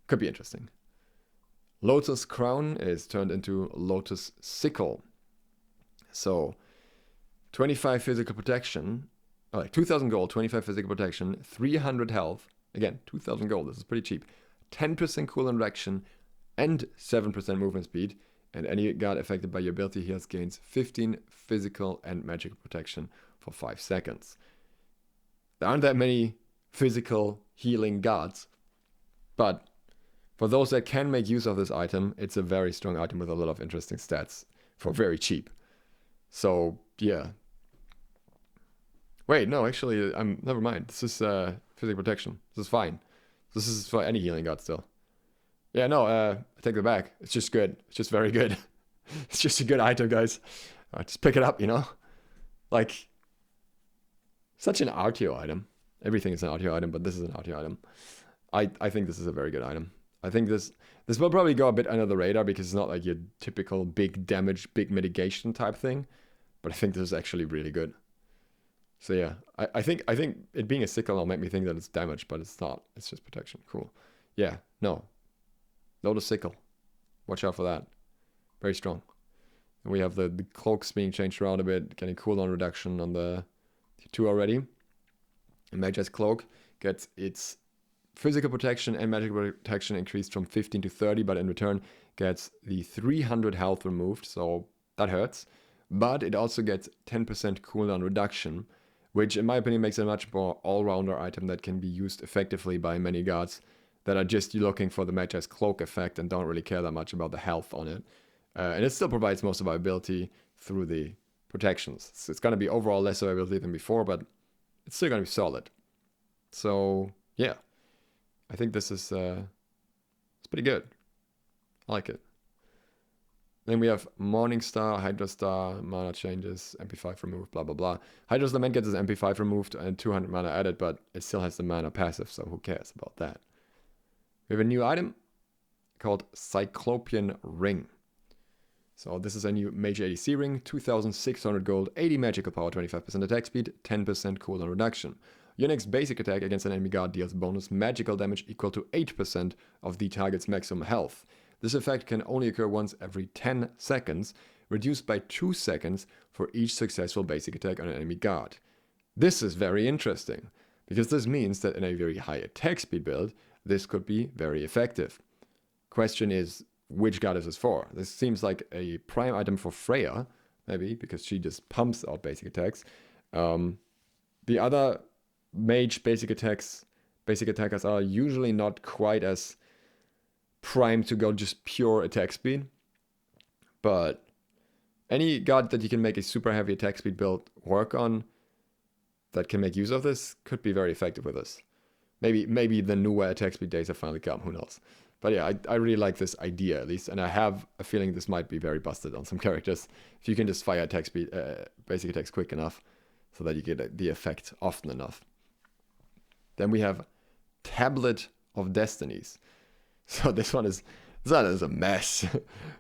Could be interesting. Lotus Crown is turned into Lotus Sickle. So 25 physical protection, like 2,000 gold, 25 physical protection, 300 health. Again, 2,000 gold, this is pretty cheap. 10% cooldown reduction and 7% movement speed. And any guard affected by your ability heals gains 15 physical and magical protection for 5 seconds. There aren't that many physical healing guards, but for those that can make use of this item, it's a very strong item with a lot of interesting stats for very cheap. So, yeah. Wait, no, actually, never mind. This is physical protection. This is fine. This is for any healing god still. Yeah, no, I take it back. It's just good. It's just very good. It's just a good item, guys. Just pick it up, you know? Like, such an RTO item. Everything is an RTO item, but this is an RTO item. I think this is a very good item. I think this will probably go a bit under the radar because it's not like your typical big damage, big mitigation type thing. But I think this is actually really good. So yeah, I think it being a sickle will make me think that it's damage, but it's not. It's just protection. Cool. Yeah, no. Load a sickle. Watch out for that. Very strong. And we have the cloaks being changed around a bit, getting cooldown reduction on the 2 already. And Magi's Cloak gets its physical protection and magical protection increased from 15 to 30, but in return gets the 300 health removed, so that hurts. But it also gets 10% cooldown reduction, which in my opinion makes it a much more all-rounder item that can be used effectively by many guards that are just looking for the Magi's Cloak effect and don't really care that much about the health on it. And it still provides most survivability through the protections. So it's going to be overall less survivability than before, but it's still going to be solid. So, yeah. I think this is it's pretty good. I like it. Then we have Morningstar, Hydrostar, mana changes, MP5 removed, blah, blah, blah. Hydra's Lament gets its MP5 removed and 200 mana added, but it still has the mana passive, so who cares about that? We have a new item called Cyclopean Ring. So this is a new Mage ADC ring, 2,600 gold, 80 magical power, 25% attack speed, 10% cooldown reduction. Your next basic attack against an enemy guard deals bonus magical damage equal to 8% of the target's maximum health. This effect can only occur once every 10 seconds, reduced by 2 seconds for each successful basic attack on an enemy guard. This is very interesting, because this means that in a very high attack speed build, this could be very effective. Question is, which god is this for? This seems like a prime item for Freya, maybe, because she just pumps out basic attacks. The other mage basic attackers are usually not quite as primed to go just pure attack speed. But any god that you can make a super heavy attack speed build work on that can make use of this could be very effective with this. Maybe the newer attack speed days have finally come, who knows. But yeah, I really like this idea at least, and I have a feeling this might be very busted on some characters. If you can just fire attack speed, basic attacks quick enough so that you get the effect often enough. Then we have Tablet of Destinies. So this one is a mess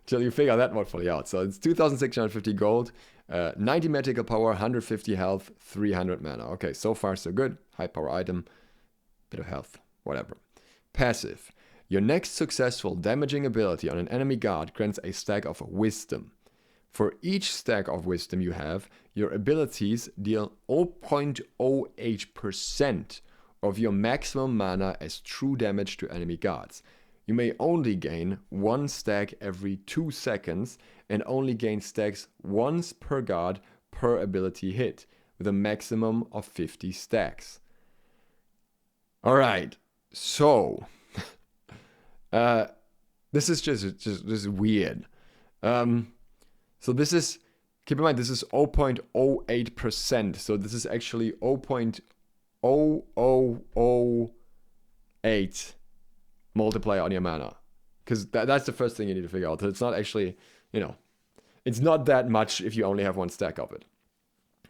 till you figure that one fully out. So it's 2,650 gold, 90 magical power, 150 health, 300 mana. Okay, so far so good. High power item, bit of health, whatever. Passive. Your next successful damaging ability on an enemy guard grants a stack of wisdom. For each stack of wisdom you have, your abilities deal 0.08% of your maximum mana as true damage to enemy guards. You may only gain 1 stack every 2 seconds and only gain stacks once per guard per ability hit, with a maximum of 50 stacks. Alright, so this is just weird. So this is, keep in mind, this is 0.08%. So this is actually 0.0008 multiplier on your mana. Because that's the first thing you need to figure out. So it's not actually, it's not that much if you only have 1 stack of it.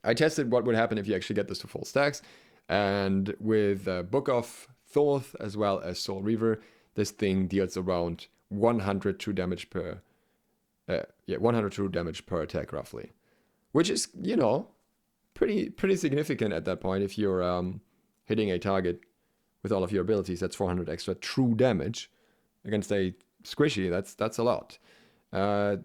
I tested what would happen if you actually get this to full stacks. And with Book of Thoth as well as Soul Reaver, this thing deals around 100 true damage per 100 true damage per attack roughly, which is pretty significant at that point. If you're hitting a target with all of your abilities, that's 400 extra true damage against a squishy. That's a lot. The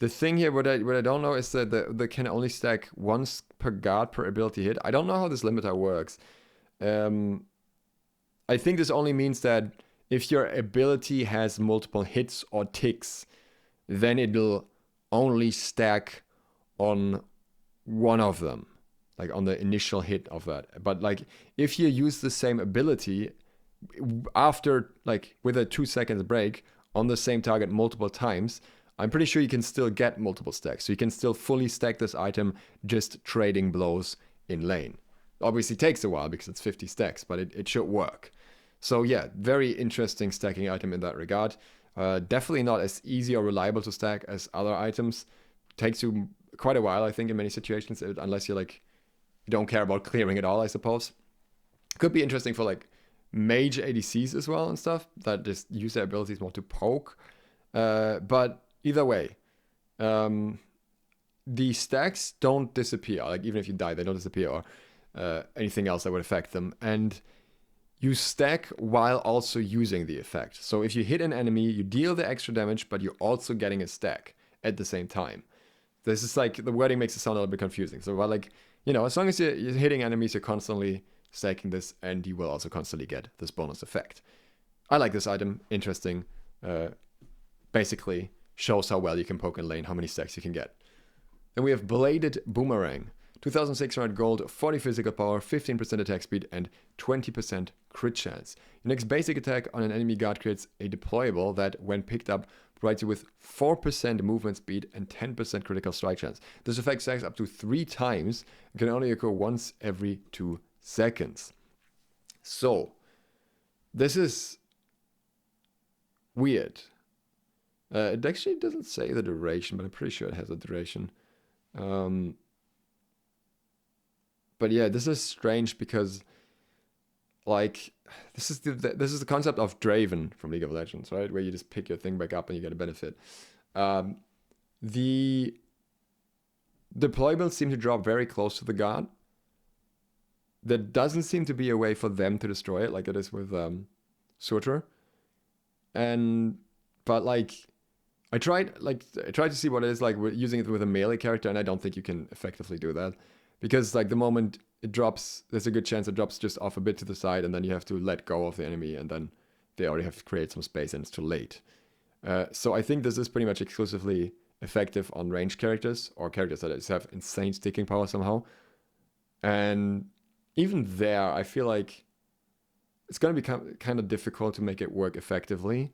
thing here, what I don't know is that they can only stack once per guard per ability hit. I don't know how this limiter works. I think this only means that if your ability has multiple hits or ticks, then it'll only stack on one of them, like on the initial hit of that. But like if you use the same ability after, like with a 2 seconds break on the same target multiple times, I'm pretty sure you can still get multiple stacks. So you can still fully stack this item just trading blows in lane. Obviously takes a while because it's 50 stacks, but it should work. So yeah, very interesting stacking item in that regard. Definitely not as easy or reliable to stack as other items. Takes you quite a while, I think, in many situations, unless you don't care about clearing it all, I suppose. Could be interesting for like mage ADCs as well and stuff that just use their abilities more to poke. But either way, the stacks don't disappear. Like even if you die, they don't disappear, or anything else that would affect them. And you stack while also using the effect. So if you hit an enemy, you deal the extra damage, but you're also getting a stack at the same time. This is like, the wording makes it sound a little bit confusing. So while like, you know, as long as you're hitting enemies, you're constantly stacking this, and you will also constantly get this bonus effect. I like this item, interesting. Basically shows how well you can poke in lane, how many stacks you can get. Then we have Bladed Boomerang. 2,600 gold, 40 physical power, 15% attack speed, and 20% crit chance. Your next basic attack on an enemy guard creates a deployable that, when picked up, provides you with 4% movement speed and 10% critical strike chance. This effect stacks up to 3 times and can only occur once every 2 seconds. So, this is weird. It actually doesn't say the duration, but I'm pretty sure it has a duration. But yeah, this is strange because, like, this is the concept of Draven from League of Legends, right? Where you just pick your thing back up and you get a benefit. The deployables seem to drop very close to the guard. There doesn't seem to be a way for them to destroy it, like it is with Surtr. But like, I tried to see what it is like using it with a melee character, and I don't think you can effectively do that. Because like the moment it drops, there's a good chance it drops just off a bit to the side, and then you have to let go of the enemy, and then they already have to create some space, and it's too late. So I think this is pretty much exclusively effective on ranged characters, or characters that just have insane sticking power somehow. And even there, I feel like it's going to be kind of difficult to make it work effectively.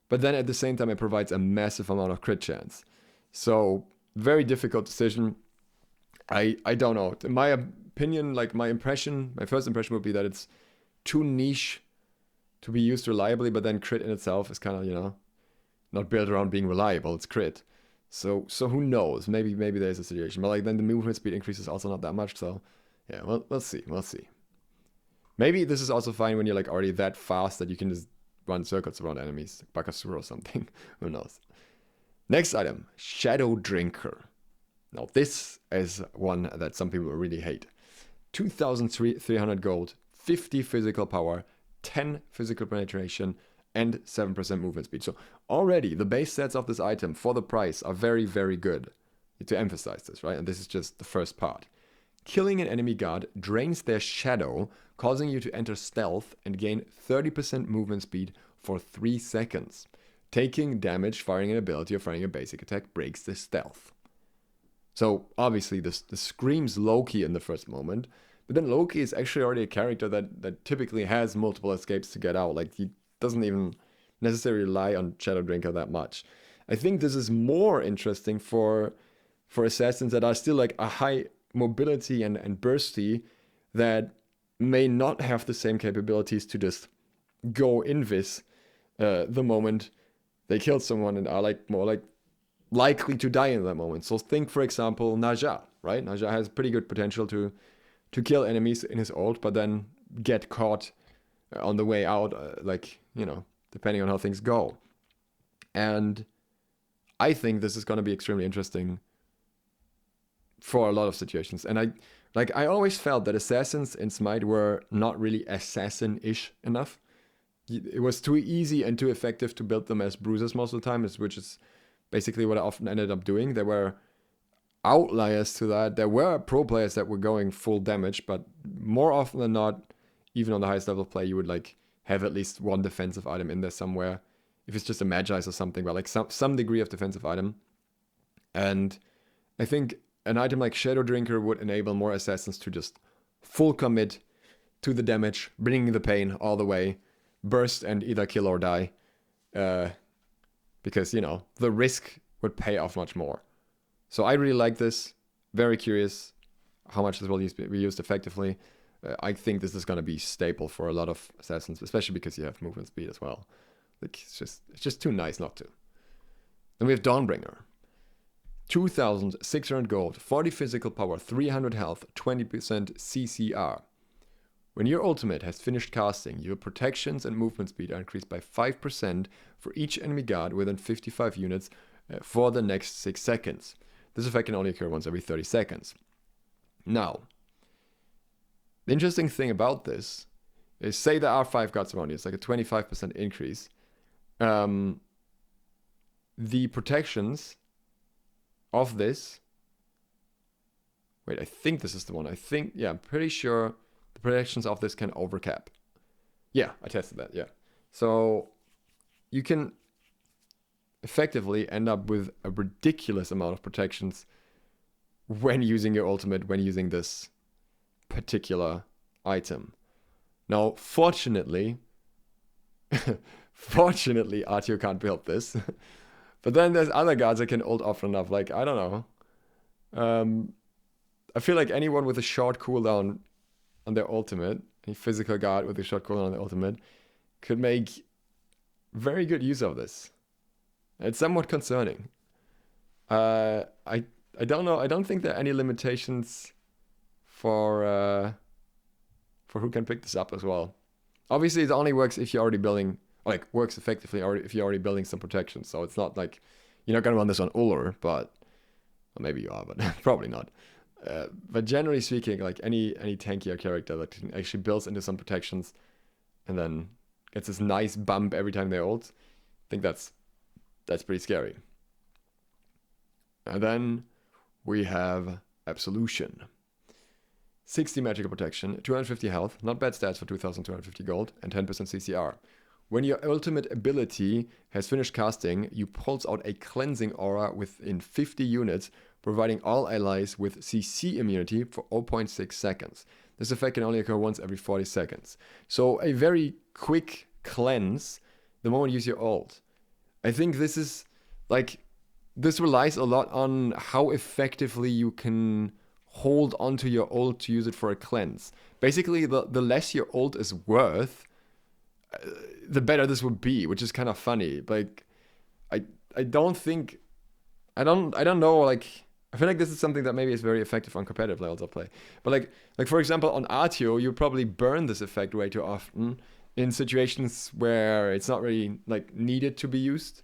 But then at the same time, it provides a massive amount of crit chance. So very difficult decision. I don't know. In my opinion, like my first impression would be that it's too niche to be used reliably, but then crit in itself is kind of, you know, not built around being reliable. It's crit. So who knows? Maybe there's a situation. But like then the movement speed increase is also not that much. So yeah, well, we'll see. Maybe this is also fine when you're like already that fast that you can just run circles around enemies, like Bakasura or something. Who knows? Next item, Shadow Drinker. Now this is one that some people really hate. 2,300 gold, 50 physical power, 10 physical penetration, and 7% movement speed. So already the base stats of this item for the price are very, very good. To emphasize this, right? And this is just the first part. Killing an enemy guard drains their shadow, causing you to enter stealth and gain 30% movement speed for 3 seconds. Taking damage firing an ability or firing a basic attack breaks the stealth. So obviously this screams Loki in the first moment, but then Loki is actually already a character that typically has multiple escapes to get out. Like he doesn't even necessarily rely on Shadow Drinker that much. I think this is more interesting for assassins that are still like a high mobility and bursty, that may not have the same capabilities to just go invis the moment they kill someone and are like more like likely to die in that moment. So think, for example, Naja, right? Naja has pretty good potential to kill enemies in his ult, but then get caught on the way out, like, you know, depending on how things go. And I think this is going to be extremely interesting for a lot of situations. And I always felt that assassins in Smite were not really assassin-ish enough. It was too easy and too effective to build them as bruisers most of the time, which is basically what I often ended up doing. There were outliers to that. There were pro players that were going full damage, but more often than not, even on the highest level of play, you would like have at least one defensive item in there somewhere. If it's just a Magi's or something, but like some degree of defensive item. And I think an item like Shadow Drinker would enable more assassins to just full commit to the damage, bringing the pain all the way, burst and either kill or die. Because, you know, the risk would pay off much more. So I really like this. Very curious how much this will be used effectively. I think this is going to be staple for a lot of assassins, especially because you have movement speed as well. Like it's just too nice not to. Then we have Dawnbringer. 2,600 gold, 40 physical power, 300 health, 20% CCR. When your ultimate has finished casting, your protections and movement speed are increased by 5% for each enemy guard within 55 units for the next 6 seconds. This effect can only occur once every 30 seconds. Now, the interesting thing about this is, say there are 5 guards around you, it's like a 25% increase. The protections of this, wait, I think this is the one. I'm pretty sure the protections of this can overcap. Yeah, I tested that, yeah. So you can effectively end up with a ridiculous amount of protections when using your ultimate, when using this particular item. Now, fortunately, Artio can't build this. But then there's other guards that can ult often enough. Like, I don't know. I feel like anyone with a short cooldown on their ultimate, a physical guard with a short cooldown on their ultimate, could make very good use of this. It's somewhat concerning. I don't know. I don't think there are any limitations for who can pick this up as well. Obviously, it only works if you're already building, like, works effectively if you're already building some protection. So it's not like you're not gonna run this on Ullr, but well, maybe you are, but probably not. But generally speaking, like any tankier character that actually builds into some protections and then gets this nice bump every time they ult, I think that's pretty scary. And then we have Absolution. 60 magical protection, 250 health, not bad stats for 2,250 gold, and 10% CCR. When your ultimate ability has finished casting, you pulse out a cleansing aura within 50 units, providing all allies with CC immunity for 0.6 seconds. This effect can only occur once every 40 seconds. So a very quick cleanse the moment you use your ult. I think this is, like, this relies a lot on how effectively you can hold onto your ult to use it for a cleanse. Basically, the less your ult is worth, the better this would be, which is kind of funny. Like, I don't know, like, I feel like this is something that maybe is very effective on competitive levels of play. But like for example, on Artio, you probably burn this effect way too often in situations where it's not really, like, needed to be used.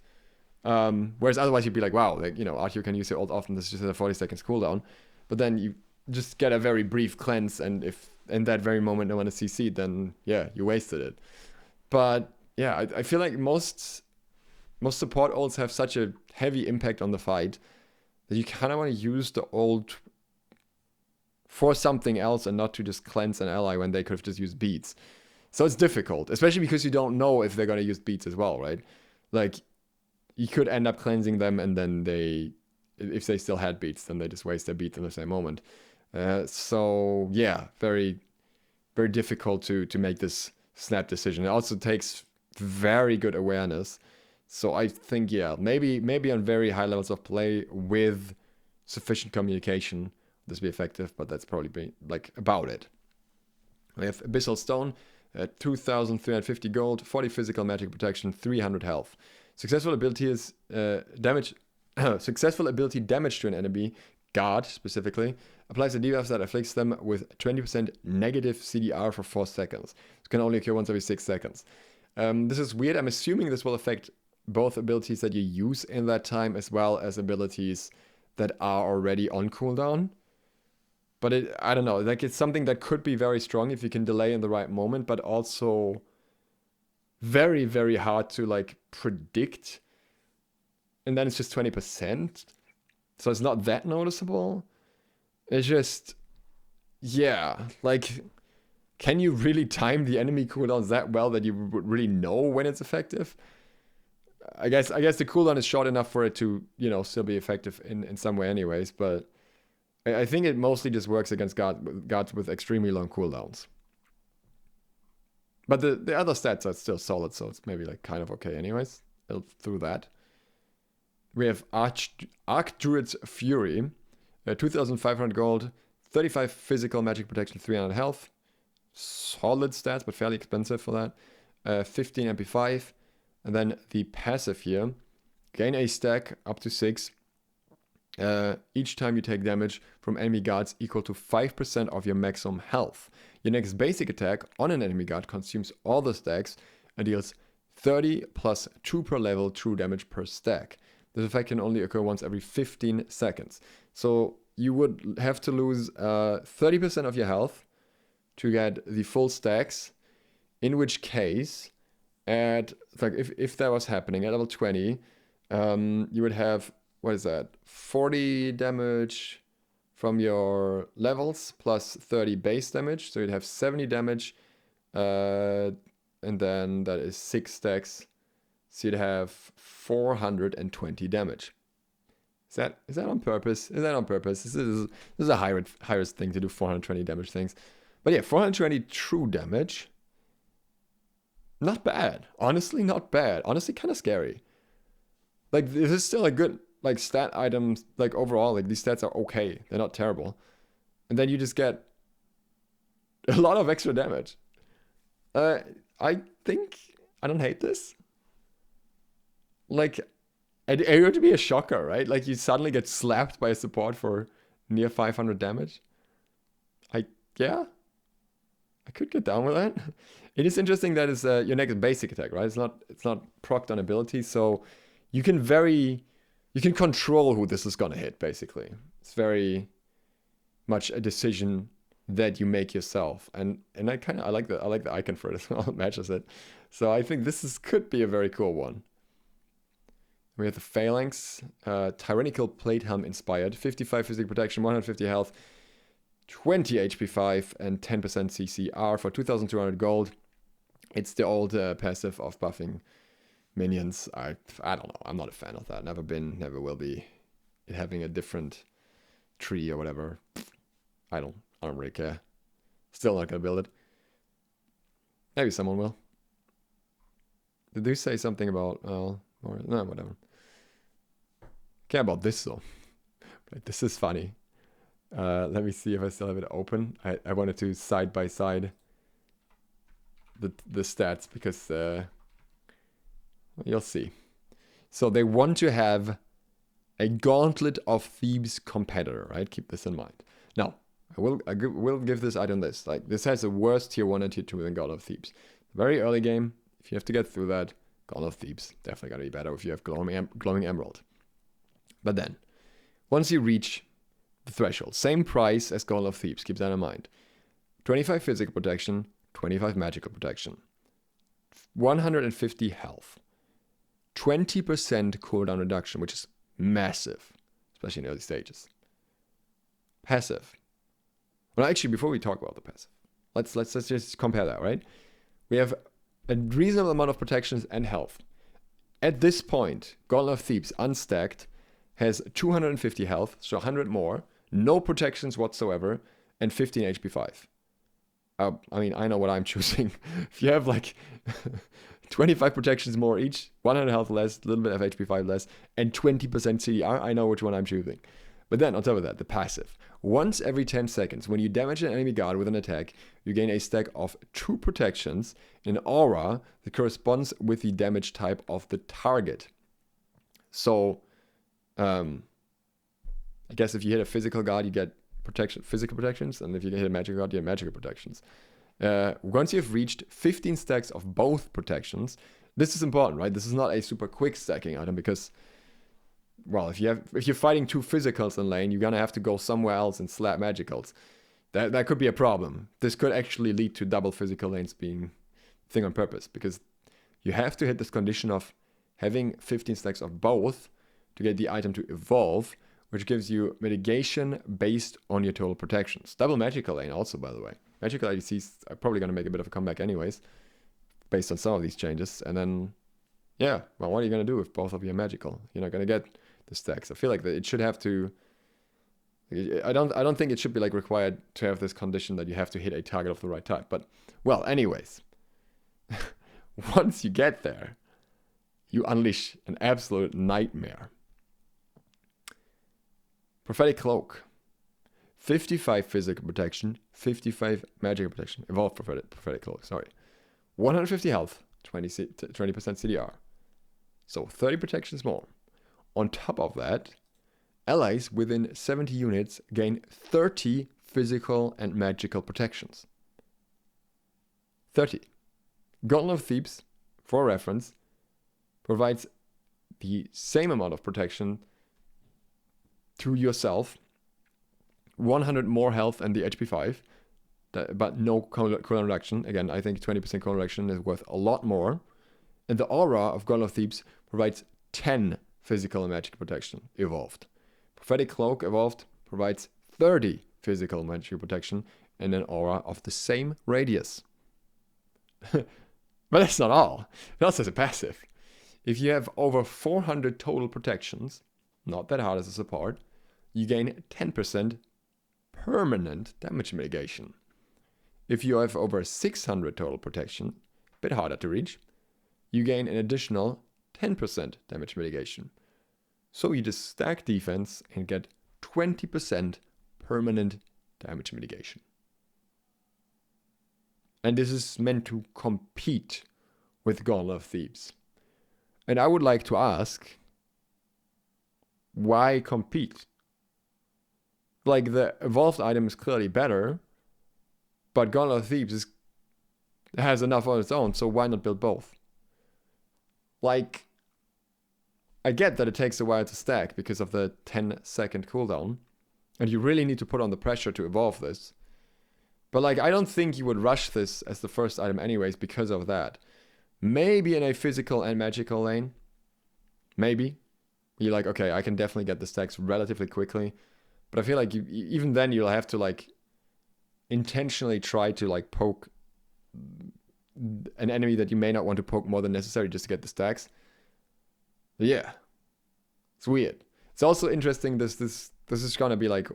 Whereas otherwise you'd be like, wow, like, you know, Artio can use your ult often, this is just a 40 seconds cooldown. But then you just get a very brief cleanse, and if in that very moment no one is CC'd, then yeah, you wasted it. But yeah, I feel like most support ults have such a heavy impact on the fight that you kind of want to use the ult for something else and not to just cleanse an ally when they could have just used beats. So it's difficult, especially because you don't know if they're going to use beats as well, right? Like, you could end up cleansing them, and then if they still had beats, then they just waste their beats in the same moment. So yeah, very, very difficult to make this snap decision. It also takes very good awareness. So I think, yeah, maybe on very high levels of play with sufficient communication, this will be effective, but that's probably like about it. We have Abyssal Stone, 2,350 gold, 40 physical magic protection, 300 health. Successful ability is successful ability damage to an enemy guard specifically applies a debuff that afflicts them with 20% negative CDR for 4 seconds. This can only occur once every 6 seconds. This is weird. I'm assuming this will affect both abilities that you use in that time as well as abilities that are already on cooldown. But I don't know, like, it's something that could be very strong if you can delay in the right moment, but also very, very hard to, like, predict. And then it's just 20%. So it's not that noticeable. It's just, yeah, like, can you really time the enemy cooldowns that well that you would really know when it's effective? I guess the cooldown is short enough for it to, you know, still be effective in some way anyways, but I think it mostly just works against guards with extremely long cooldowns. But the other stats are still solid, so it's maybe, like, kind of okay anyways. Through that. We have Archdruid's Fury, 2,500 gold, 35 physical magic protection, 300 health. Solid stats, but fairly expensive for that. 15 MP5. And then the passive here, gain a stack up to 6. Each time you take damage from enemy guards equal to 5% of your maximum health. Your next basic attack on an enemy guard consumes all the stacks and deals 30 plus 2 per level true damage per stack. This effect can only occur once every 15 seconds. So you would have to lose 30% of your health to get the full stacks, in which case, if that was happening at level 20, you would have, what is that, 40 damage from your levels plus 30 base damage. So you'd have 70 damage, and then that is 6 stacks. So you'd have 420 damage. Is that on purpose? Is that on purpose? This is a highest thing to do 420 damage things. But yeah, 420 true damage. Not bad. Honestly, not bad. Honestly, kind of scary. Like, this is still a good, like, stat items, like, overall. Like, these stats are okay. They're not terrible. And then you just get a lot of extra damage. I think I don't hate this. Like, it would be a shocker, right? Like, you suddenly get slapped by a support for near 500 damage. Yeah, I could get down with that. It is interesting that it's your next basic attack, right? It's not procced on ability, so you can control who this is gonna hit. Basically, it's very much a decision that you make yourself, and I like the icon for it as well. It matches it, so I think this could be a very cool one. We have the Phalanx, Tyrannical Plate Helm inspired, 55 physical protection, 150 health, 20 HP 5, and 10% CCR for 2,200 gold. It's the old passive of buffing minions. I don't know. I'm not a fan of that. Never been, never will be. It having a different tree or whatever. I don't really care. Still not gonna build it. Maybe someone will. Did they say something about or no, whatever. Care about this though. But this is funny. Let me see if I still have it open. I wanted to side by side the stats because you'll see. So they want to have a Gauntlet of Thieves competitor, right? Keep this in mind. Now, I will give this item this. Like, this has a worse tier 1 and tier 2 than Gauntlet of Thieves. Very early game, if you have to get through that, Gauntlet of Thieves definitely gonna be better if you have glowing emerald. But then, once you reach the threshold, same price as Gauntlet of Thieves, keep that in mind. 25 physical protection, 25 magical protection, 150 health, 20% cooldown reduction, which is massive, especially in early stages. Passive. Well, actually, before we talk about the passive, let's just compare that, right? We have a reasonable amount of protections and health. At this point, Gauntlet of Thieves unstacked has 250 health, so 100 more, no protections whatsoever, and 15 HP 5. I mean, I know what I'm choosing. If you have like 25 protections more each, 100 health less, a little bit of HP 5 less, and 20% CDR, I know which one I'm choosing. But then, on top of that, the passive. Once every 10 seconds, when you damage an enemy guard with an attack, you gain a stack of 2 protections in an aura that corresponds with the damage type of the target. So, I guess if you hit a physical guard, you get physical protections, and if you hit a magical guard, you get magical protections. Once you've reached 15 stacks of both protections, this is important, right? This is not a super quick stacking item because, well, if you're fighting 2 physicals in lane, you're gonna have to go somewhere else and slap magicals. That could be a problem. This could actually lead to double physical lanes being a thing on purpose, because you have to hit this condition of having 15 stacks of both to get the item to evolve, which gives you mitigation based on your total protections. Double magical lane also, by the way. Magical ADCs are probably going to make a bit of a comeback anyways, based on some of these changes. And then, yeah, well, what are you going to do if both of you are magical? You're not going to get the stacks. I feel like that it should have to... I don't think it should be like required to have this condition that you have to hit a target of the right type. But, well, anyways, once you get there, you unleash an absolute nightmare. Prophetic Cloak. 55 physical protection, 55 magical protection. Evolved Prophetic Cloak, sorry. 150 health, 20% CDR. So 30 protections more. On top of that, allies within 70 units gain 30 physical and magical protections. 30. Gauntlet of Thieves, for reference, provides the same amount of protection to yourself, 100 more health than the HP 5, but no cooldown reduction. Again, I think 20% cooldown reduction is worth a lot more. And the aura of Gauntlet of Thieves provides 10 physical and magic protection evolved. Prophetic Cloak evolved provides 30 physical and magic protection and an aura of the same radius. But that's not all. It also has a passive. If you have over 400 total protections, not that hard as a support, you gain 10% permanent damage mitigation. If you have over 600 total protection, a bit harder to reach, you gain an additional 10% damage mitigation. So you just stack defense and get 20% permanent damage mitigation. And this is meant to compete with Gauntlet of Thieves. And I would like to ask, why compete? Like, the evolved item is clearly better, but Gauntlet of Thieves has enough on its own, so why not build both? Like, I get that it takes a while to stack because of the 10-second cooldown, and you really need to put on the pressure to evolve this. But like, I don't think you would rush this as the first item anyways because of that. Maybe in a physical and magical lane. Maybe. You're like, okay, I can definitely get the stacks relatively quickly. But I feel like even then you'll have to like intentionally try to like poke an enemy that you may not want to poke more than necessary just to get the stacks. But yeah. It's weird. It's also interesting this is gonna be like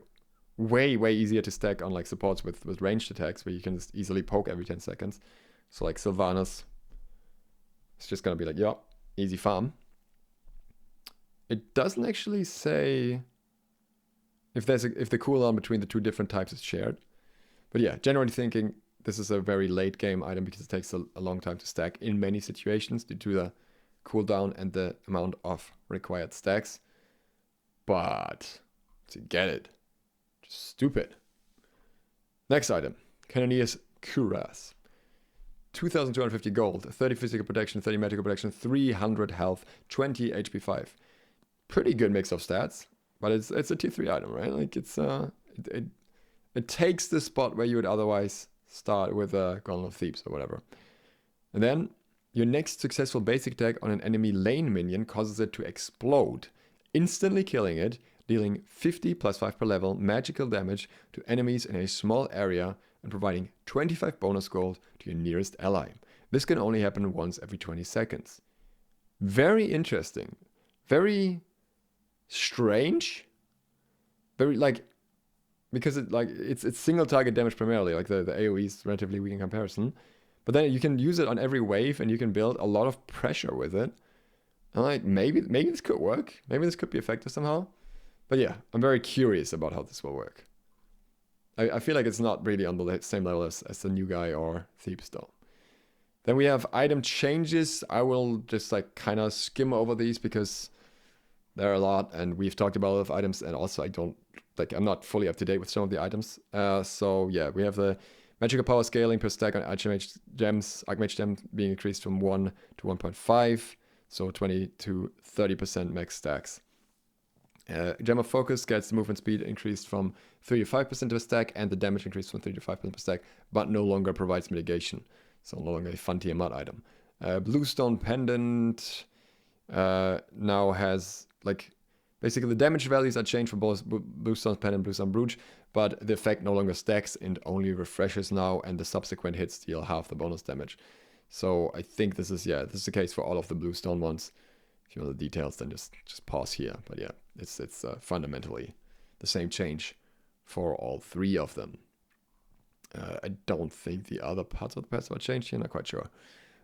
way easier to stack on like supports with ranged attacks where you can just easily poke every 10 seconds. So like Sylvanas, it's just gonna be like, yeah, easy farm. It doesn't actually say if the cooldown between the two different types is shared. But yeah, generally thinking, this is a very late game item because it takes a long time to stack in many situations due to the cooldown and the amount of required stacks. But to get it, just stupid. Next item, Cannoneer's Cuirass. 2,250 gold, 30 physical protection, 30 magical protection, 300 health, 20 HP 5. Pretty good mix of stats, but it's a tier 3 item, right? Like it takes the spot where you would otherwise start with a Gauntlet of Thieves or whatever. And then your next successful basic attack on an enemy lane minion causes it to explode, instantly killing it, dealing 50 plus 5 per level magical damage to enemies in a small area and providing 25 bonus gold to your nearest ally. This can only happen once every 20 seconds. Very interesting. Very strange. Very like, because it's single target damage primarily, like the AoE is relatively weak in comparison. But then you can use it on every wave and you can build a lot of pressure with it. And like, maybe this could work. Maybe this could be effective somehow. But yeah, I'm very curious about how this will work. I feel like it's not really on the same level as the new guy or Thieves though. Then we have item changes. I will just like kind of skim over these because there are a lot and we've talked about a lot of items, and also I'm not fully up to date with some of the items. So yeah, we have the magical power scaling per stack on Archmage gems, Archmage gem being increased from 1 to 1.5, so 20 to 30% max stacks. Gem of Focus gets the movement speed increased from 3 to 5% of a stack, and the damage increased from 3 to 5% per stack, but no longer provides mitigation. So no longer a fun tier mod item. Bluestone Pendant now has, like, basically the damage values are changed for both Bluestone Pendant and Bluestone Brooch, but the effect no longer stacks and only refreshes now, and the subsequent hits deal half the bonus damage. So I think this is the case for all of the Bluestone ones. If you want the details, then just pause here. But yeah, it's fundamentally the same change for all 3 of them. I don't think the other parts of the patch are changed here, not quite sure.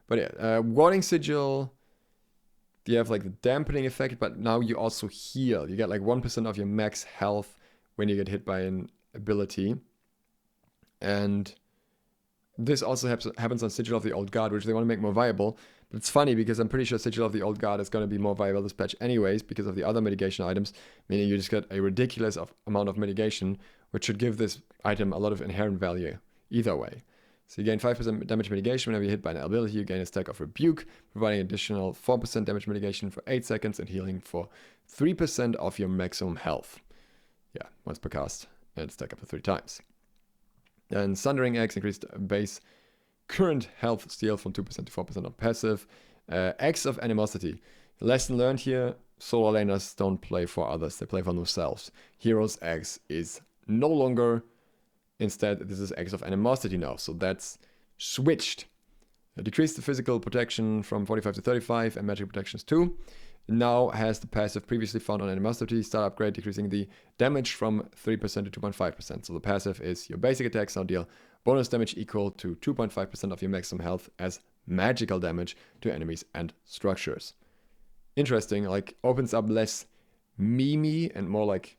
But yeah, Warding Sigil, you have like the dampening effect, but now you also heal. You get like 1% of your max health when you get hit by an ability. And this also happens on Sigil of the Old Guard, which they want to make more viable. But it's funny because I'm pretty sure Sigil of the Old Guard is going to be more viable this patch anyways because of the other mitigation items, meaning you just get a ridiculous amount of mitigation, which should give this item a lot of inherent value either way. So you gain 5% damage mitigation whenever you're hit by an ability. You gain a stack of Rebuke, providing additional 4% damage mitigation for 8 seconds and healing for 3% of your maximum health. Yeah, once per cast, and stack up to 3 times. And Sundering Axe increased base current health steal from 2% to 4% on passive. Axe of Animosity. Lesson learned here, solo laners don't play for others, they play for themselves. Hero's Axe is no longer, instead this is Axe of Animosity now, so that's switched. Decreased the physical protection from 45 to 35 and magic protections too. Now has the passive previously found on Animosity, start upgrade, decreasing the damage from 3% to 2.5%. So the passive is your basic attacks now deal bonus damage equal to 2.5% of your maximum health as magical damage to enemies and structures. Interesting, like opens up less memey and more like,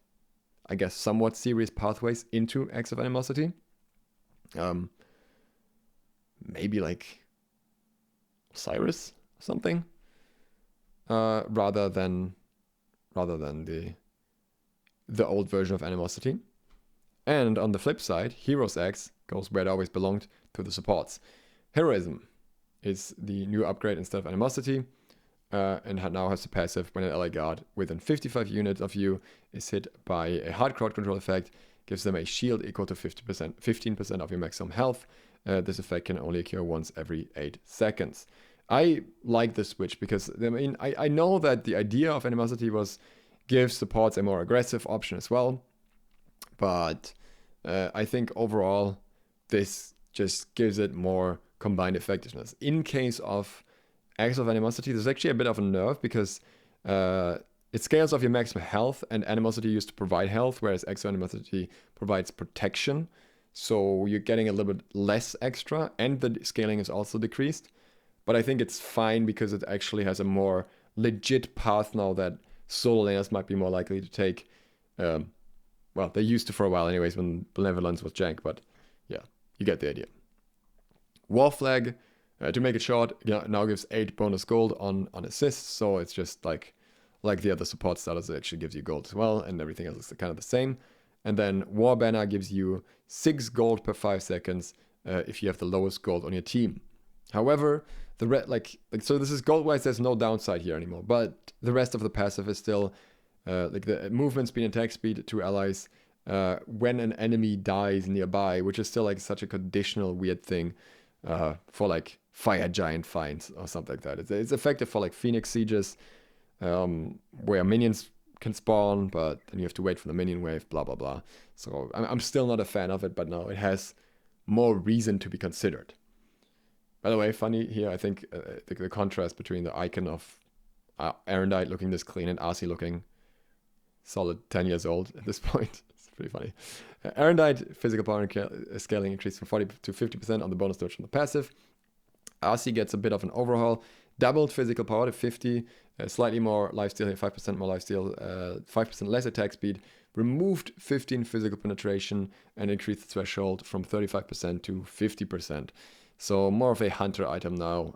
I guess, somewhat serious pathways into Axe of Animosity. Maybe like Cyrus or something. Rather than the old version of Animosity. And on the flip side, Hero's Axe goes where it always belonged, to the supports. Heroism is the new upgrade instead of Animosity, and now has the passive when an ally guard within 55 units of you is hit by a hard crowd control effect, gives them a shield equal to 15% of your maximum health. This effect can only occur once every 8 seconds. I like this switch because, I mean, I know that the idea of Animosity was give supports a more aggressive option as well, but I think overall this just gives it more combined effectiveness. In case of Axe of Animosity, there's actually a bit of a nerf because it scales off your maximum health, and Animosity used to provide health, whereas Axe of Animosity provides protection. So you're getting a little bit less extra, and the scaling is also decreased. But I think it's fine because it actually has a more legit path now that solo laners might be more likely to take. Well, they used to for a while anyways when Benevolence was jank, but yeah, you get the idea. War Flag, to make it short, now gives 8 bonus gold on assists, so it's just like the other support status, it actually gives you gold as well, and everything else is kind of the same. And then War Banner gives you 6 gold per 5 seconds if you have the lowest gold on your team. However, the so this is gold-wise, there's no downside here anymore, but the rest of the passive is still like the movement speed and attack speed to allies when an enemy dies nearby, which is still like such a conditional weird thing for like fire giant finds or something like that. It's effective for like Phoenix sieges where minions can spawn, but then you have to wait for the minion wave, blah, blah, blah. So I'm still not a fan of it, but no, it has more reason to be considered. By the way, funny here, I think the contrast between the icon of Erendite looking this clean and Arcee looking solid 10 years old at this point. It's pretty funny. Erendite physical power scaling increased from 40 to 50% on the bonus dodge on the passive. Arcee gets a bit of an overhaul. Doubled physical power to 50, slightly more lifesteal, 5% more lifesteal, 5% less attack speed, removed 15 physical penetration, and increased the threshold from 35% to 50%. So more of a hunter item now,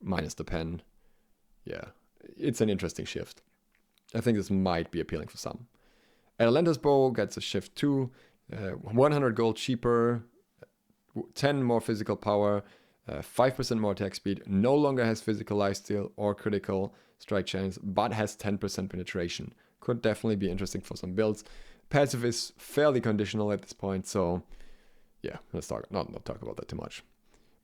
minus the pen. Yeah, it's an interesting shift. I think this might be appealing for some. Atalanta's bow gets a shift too, 100 gold cheaper, 10 more physical power, 5% more attack speed, no longer has physical lifesteal or critical strike chance, but has 10% penetration. Could definitely be interesting for some builds. Passive is fairly conditional at this point, so yeah, let's not talk about that too much.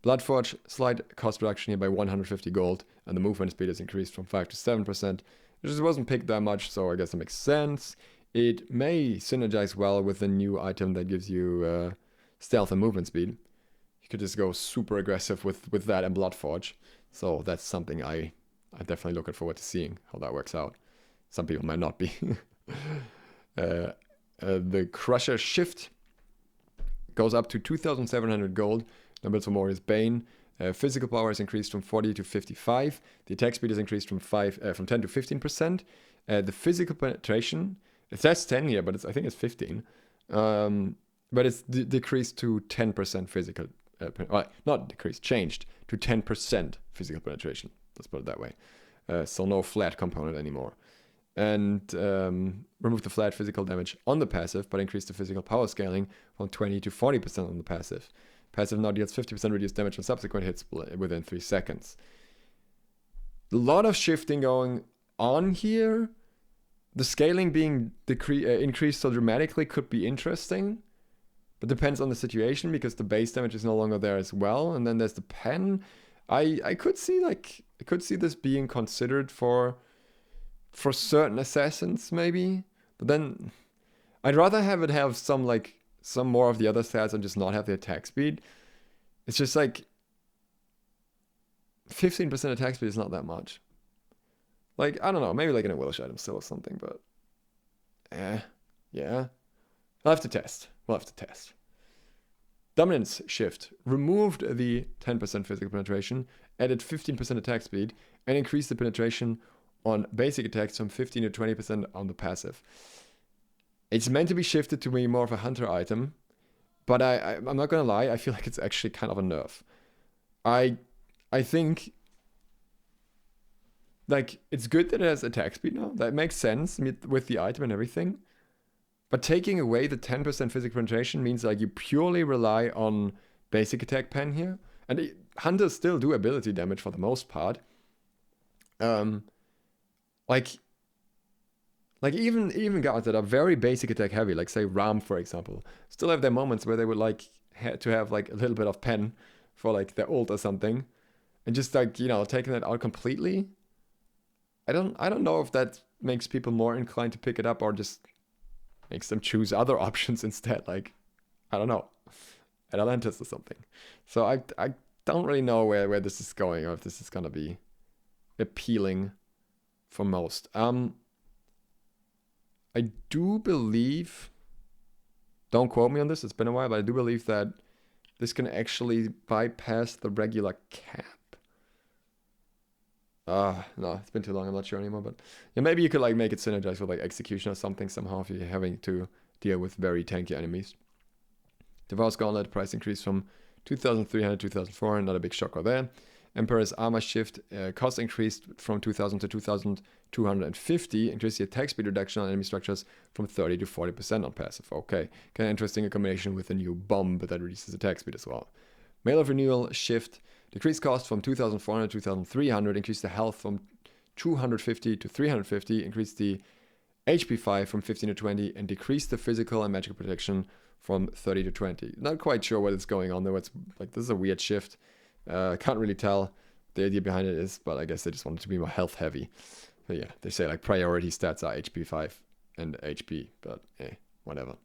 Bloodforge, slight cost reduction here by 150 gold, and the movement speed is increased from 5 to 7%. It just wasn't picked that much, so I guess it makes sense. It may synergize well with the new item that gives you stealth and movement speed. You could just go super aggressive with that and Bloodforge. So that's something I'm definitely looking forward to seeing how that works out. Some people might not be. The Crusher Shift goes up to 2,700 gold. Number 2 more is Bane. Physical power is increased from 40 to 55. The attack speed is increased from 10 to 15%. The physical penetration, it says 10 here, but I think it's 15. But it's decreased to 10% physical. Not decreased, changed to 10% physical penetration. Let's put it that way. So no flat component anymore. And remove the flat physical damage on the passive, but increase the physical power scaling from 20 to 40% on the passive. Passive now deals 50% reduced damage on subsequent hits within 3 seconds. A lot of shifting going on here. The scaling being increased so dramatically could be interesting, but depends on the situation because the base damage is no longer there as well. And then there's the pen. I could see this being considered for certain assassins maybe, but then I'd rather have it have some more of the other stats and just not have the attack speed. It's just like 15% attack speed is not that much. Like, I don't know, maybe like in a Welsh item still or something, but yeah. We'll have to test. Dominance shift. Removed the 10% physical penetration, added 15% attack speed, and increased the penetration on basic attacks from 15 to 20% on the passive. It's meant to be shifted to be more of a hunter item, but I'm not gonna lie, I feel like it's actually kind of a nerf. I think like it's good that it has attack speed now. That makes sense with the item and everything. But taking away the 10% physical penetration means like you purely rely on basic attack pen here. And hunters still do ability damage for the most part. Like even guards that are very basic attack heavy, like say Ram for example, still have their moments where they would like to have like a little bit of pen for like their ult or something, and just like, you know, taking that out completely. I don't know if that makes people more inclined to pick it up or just makes them choose other options instead. Like, I don't know, Atlantis or something. So I don't really know where this is going or if this is gonna be appealing for most. I do believe, don't quote me on this, it's been a while, but I do believe that this can actually bypass the regular cap. No, it's been too long, I'm not sure anymore, but yeah, maybe you could like make it synergize with like execution or something somehow if you're having to deal with very tanky enemies. Devour's Gauntlet price increase from 2,300 to 2,400, not a big shocker there. Emperor's Armor Shift cost increased from 2,000 to 2,250, increased the attack speed reduction on enemy structures from 30 to 40% on passive. Okay, kind of interesting, a combination with a new bomb, but that reduces attack speed as well. Mail of Renewal Shift, decreased cost from 2,400 to 2,300, increased the health from 250 to 350, increased the HP 5 from 15 to 20, and decreased the physical and magical protection from 30 to 20. Not quite sure what is going on though. It's like, this is a weird shift. Can't really tell the idea behind it is, but I guess they just wanted to be more health heavy. So yeah, they say like priority stats are HP 5 and HP, but whatever.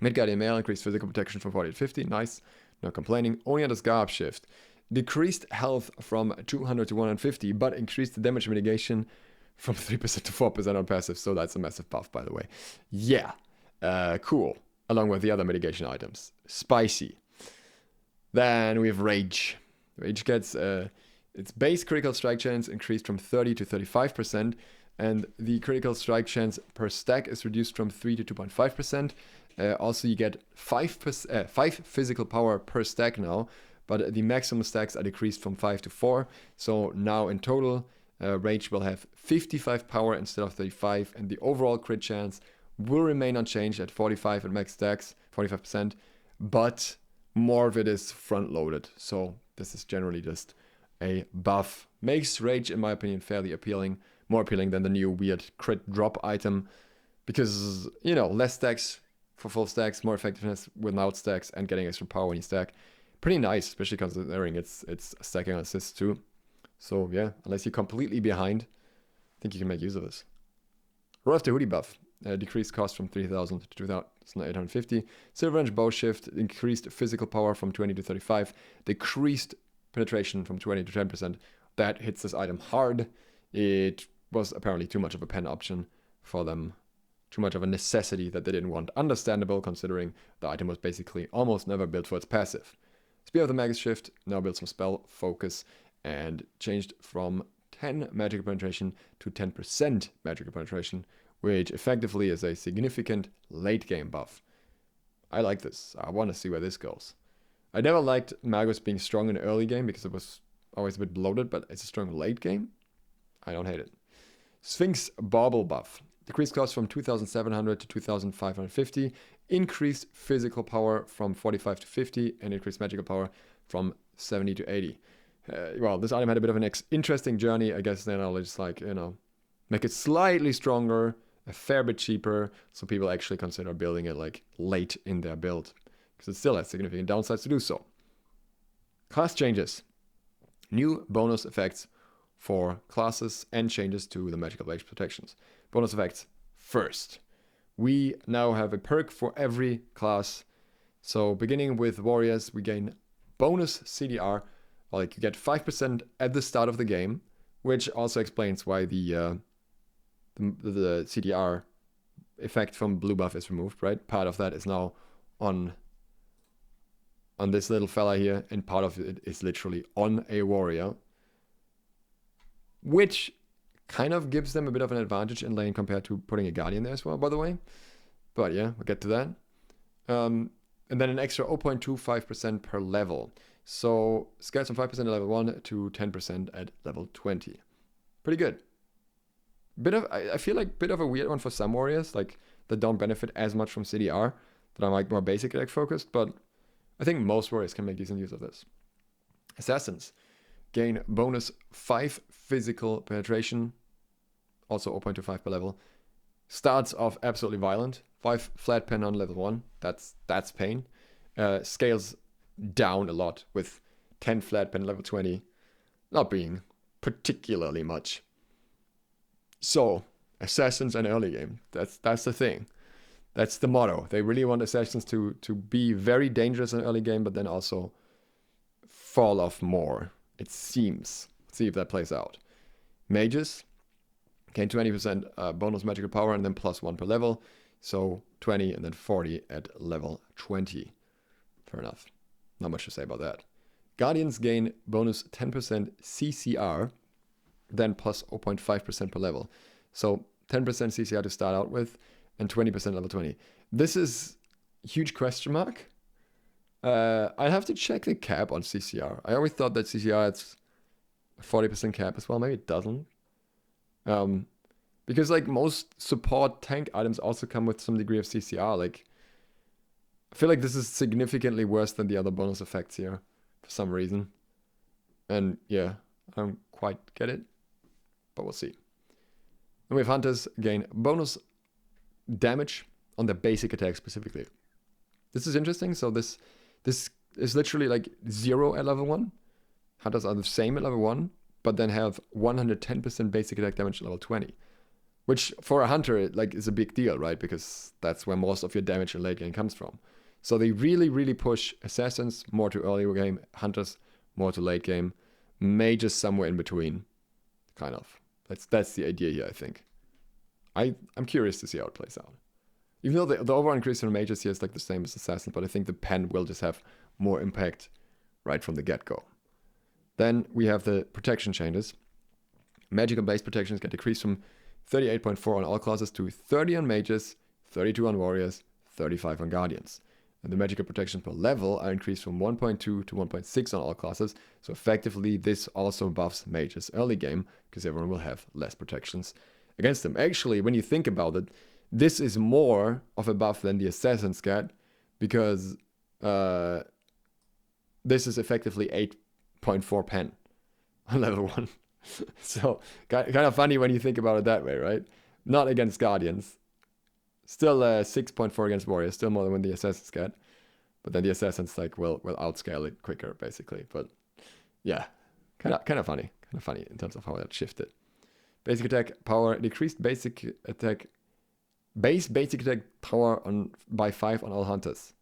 Midgard Mail increased physical protection from 40 to 50, nice, no complaining. Only on the Scarab Shift, decreased health from 200 to 150, but increased the damage mitigation from 3% to 4% on passive, so that's a massive buff, by the way. Yeah, cool, along with the other mitigation items. Spicy. Then we have Rage. Rage gets its base critical strike chance increased from 30 to 35%, and the critical strike chance per stack is reduced from 3 to 2.5%. Also, you get 5 physical power per stack now, but the maximum stacks are decreased from 5 to 4. So now in total, Rage will have 55 power instead of 35, and the overall crit chance will remain unchanged at 45 at max stacks, 45%, but more of it is front-loaded. So this is generally just a buff. Makes Rage, in my opinion, fairly appealing, more appealing than the new weird crit drop item, because, you know, less stacks for full stacks, more effectiveness without stacks, and getting extra power when you stack. Pretty nice, especially considering it's stacking on assists too. So yeah, unless you're completely behind, I think you can make use of this. Roll after Hoodie buff, decreased cost from 3,000 to 2,850. Silver Range Bow Shift, increased physical power from 20 to 35, decreased penetration from 20 to 10%. That hits this item hard. It was apparently too much of a pen option for them. Too much of a necessity that they didn't want. Understandable, considering the item was basically almost never built for its passive. Spear of the Magus Shift now builds some spell focus and changed from 10 magical penetration to 10% magical penetration, which effectively is a significant late game buff. I like this. I want to see where this goes. I never liked Magus being strong in the early game because it was always a bit bloated, but it's a strong late game. I don't hate it. Sphinx Bauble buff. decreased cost from 2,700 to 2,550, increased physical power from 45 to 50, and increased magical power from 70 to 80. Well, this item had a bit of an interesting journey. I guess then I'll just like, make it slightly stronger, a fair bit cheaper, so people actually consider building it like late in their build, because it still has significant downsides to do so. Class changes. New bonus effects for classes and changes to the magical base protections. Bonus effects first. We now have a perk for every class. So beginning with warriors, we gain bonus CDR, like you get 5% at the start of the game, which also explains why the CDR effect from blue buff is removed, right? Part of that is now on this little fella here, and part of it is literally on a warrior, which kind of gives them a bit of an advantage in lane compared to putting a guardian there as well, by the way. But yeah, we'll get to that. And then an extra 0.25% per level. So scales from 5% at level 1 to 10% at level 20. Pretty good. I feel like a bit of a weird one for some warriors, like that don't benefit as much from CDR, that are like more basic attack focused, but I think most warriors can make decent use of this. Assassins gain bonus 5 physical penetration, also 0.25 per level. Starts off absolutely violent. 5 flat pen on level 1, that's pain. Scales down a lot with 10 flat pen level 20, not being particularly much. So, assassins and early game, that's the thing. That's the motto. They really want assassins to be very dangerous in early game, but then also fall off more, it seems. Let's see if that plays out. Mages gain 20% bonus magical power and then +1 per level. So 20 and then 40 at level 20. Fair enough. Not much to say about that. Guardians gain bonus 10% CCR, then plus 0.5% per level. So 10% CCR to start out with, and 20% level 20. This is huge question mark. I'd have to check the cap on CCR. I always thought that CCR had a 40% cap as well. Maybe it doesn't. Because like most support tank items also come with some degree of CCR. Like, I feel like this is significantly worse than the other bonus effects here for some reason. And yeah, I don't quite get it, but we'll see. And we have hunters gain bonus damage on the basic attack specifically. This is interesting. So this is literally like 0 at level 1. Hunters are the same at level 1, but then have 110% basic attack damage at level 20. Which for a hunter like is a big deal, right? Because that's where most of your damage in late game comes from. So they really, really push assassins more to early game, hunters more to late game, mages somewhere in between, kind of. That's the idea here, I think. I'm curious to see how it plays out. Even though the overall increase in mages here is like the same as assassin, but I think the pen will just have more impact right from the get-go. Then we have the protection changes. Magical base protections get decreased from 38.4 on all classes to 30 on mages, 32 on warriors, 35 on guardians. And the magical protection per level are increased from 1.2 to 1.6 on all classes. So effectively, this also buffs mages early game because everyone will have less protections against them. Actually, when you think about it, this is more of a buff than the assassins get because this is effectively 8.4 pen on level 1. So kind of funny when you think about it that way, right? Not against guardians. Still 6.4 against warriors, still more than when the assassins get. But then the assassins like will outscale it quicker, basically. But yeah, kind of funny in terms of how that shifted. Basic attack power decreased basic attack power by 5 on all hunters.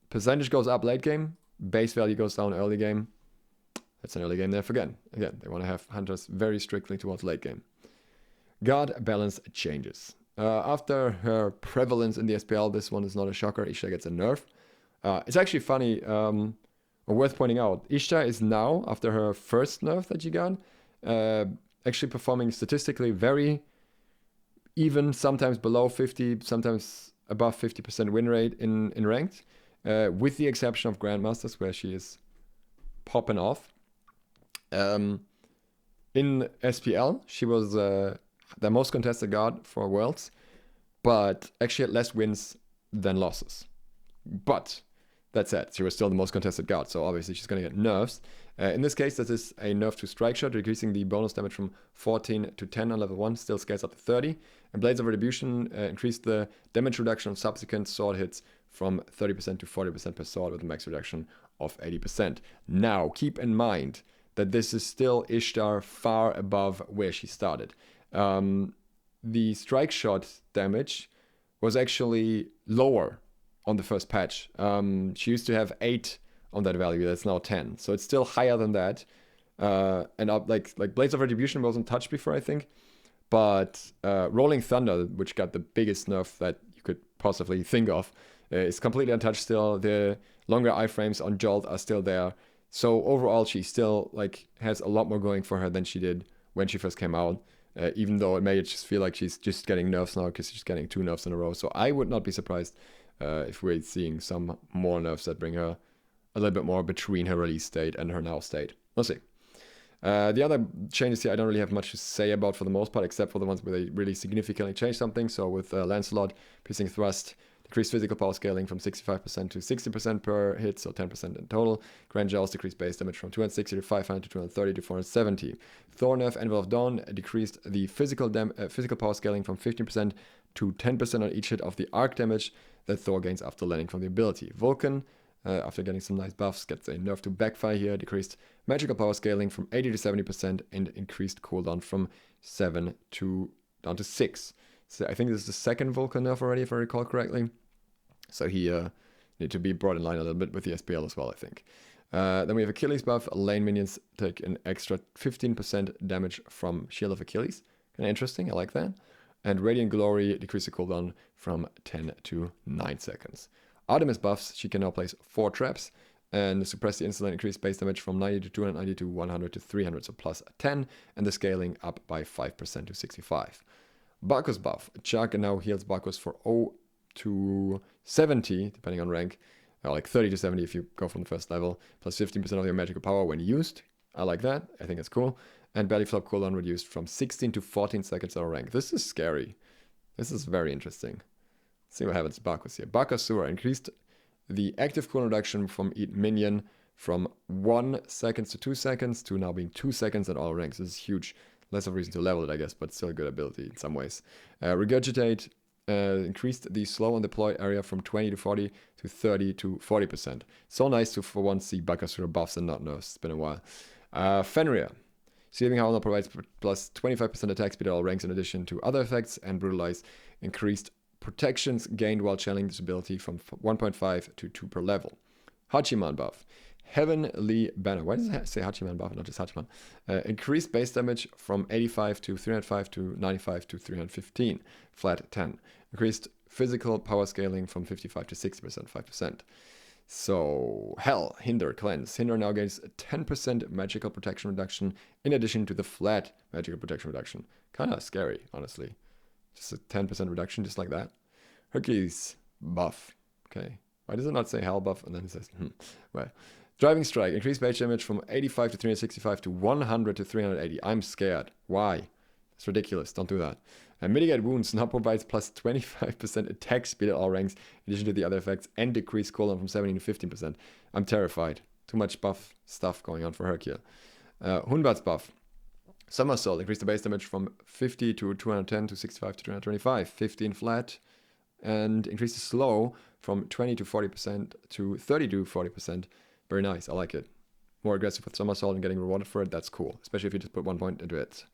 Percentage goes up late game, base value goes down early game. That's an early game there again. Again, they want to have hunters very strictly towards late game. Guard balance changes. After her prevalence in the SPL, this one is not a shocker. Ishtar gets a nerf. It's actually funny, or worth pointing out. Ishtar is now, after her first nerf that she got, actually performing statistically very even, sometimes below 50, sometimes above 50% win rate in ranked, with the exception of Grandmasters, where she is popping off. In SPL, she was the most contested guard for Worlds, but actually had less wins than losses. But that said, she was still the most contested guard, so obviously she's going to get nerfs. In this case, this is a nerf to Strike Shot, decreasing the bonus damage from 14 to 10 on level 1, still scales up to 30. And Blades of Retribution increased the damage reduction of subsequent sword hits from 30% to 40% per sword with a max reduction of 80%. Now, keep in mind that this is still Ishtar far above where she started. The Strike Shot damage was actually lower on the first patch. She used to have 8 on that value, that's now 10. So it's still higher than that. And up like Blades of Retribution wasn't touched before, I think. But Rolling Thunder, which got the biggest nerf that you could possibly think of, is completely untouched still. The longer iframes on Jolt are still there. So overall, she still has a lot more going for her than she did when she first came out. Even though it may just feel like she's just getting nerfs now because she's getting 2 nerfs in a row. So I would not be surprised if we're seeing some more nerfs that bring her a little bit more between her release date and her now state. We'll see. The other changes here I don't really have much to say about for the most part, except for the ones where they really significantly change something. So with Lancelot, Piercing Thrust, decreased physical power scaling from 65% to 60% per hit, so 10% in total. Grand Jaws decreased base damage from 260 to 500 to 230 to 470. Thor nerf, Anvil of Dawn decreased the physical power scaling from 15% to 10% on each hit of the arc damage that Thor gains after landing from the ability. Vulcan, after getting some nice buffs, gets a nerf to Backfire here, decreased magical power scaling from 80 to 70% and increased cooldown from 7 to down to 6. So I think this is the second Vulcan nerf already, if I recall correctly. So he need to be brought in line a little bit with the SPL as well, I think. Then we have Achilles buff. Lane minions take an extra 15% damage from Shield of Achilles. Kind of interesting, I like that. And Radiant Glory decreases the cooldown from 10 to 9 seconds. Artemis buffs, she can now place 4 traps and suppress the instant increased base damage from 90 to 290 to 100 to 300, so plus 10, and the scaling up by 5% to 65. Bacchus buff, Chuck now heals Bacchus for 0 to 70, depending on rank, like 30 to 70 if you go from the first level, plus 15% of your magical power when used. I like that, I think it's cool. And belly flop cooldown reduced from 16 to 14 seconds on rank. This is scary. This is very interesting. Let's see what happens to Bacchus here. Bakasura increased the active cooldown reduction from each minion from 1 second to 2 seconds to now being 2 seconds at all ranks. This is huge. Less of a reason to level it, I guess, but still a good ability in some ways. Regurgitate increased the slow on deploy area from 20 to 40 to 30 to 40%. So nice to for once see Bakasura buffs and not nerfs. It's been a while. Fenrir. Seething Howl provides plus 25% attack speed at all ranks in addition to other effects, and Brutalize increased protections gained while channeling this ability from 1.5 to 2 per level. Hachiman buff. Heavenly Banner. Why does it say Hachiman buff and not just Hachiman? Increased base damage from 85 to 305 to 95 to 315. Flat 10. Increased physical power scaling from 55 to 60%, 5%. So, Hell, Hinder, Cleanse. Hinder now gains a 10% magical protection reduction in addition to the flat magical protection reduction. Kind of scary, honestly. Just a 10% reduction, just like that. Hercules buff. Okay. Why does it not say Hell buff? And then it says, well. Driving Strike. Increased base damage from 85 to 365 to 100 to 380. I'm scared. Why? It's ridiculous. Don't do that. And Mitigate Wounds now provides plus 25% attack speed at all ranks, in addition to the other effects, and decreased cooldown from 17 to 15%. I'm terrified. Too much buff stuff going on for Hercule. Hunbat's buff. Somersault. Increased the base damage from 50 to 210 to 65 to 225. 15 flat. And increased the slow from 20 to 40% to 30 to 40%. Very nice. I like it. More aggressive with Somersault and getting rewarded for it. That's cool. Especially if you just put 1 point into it.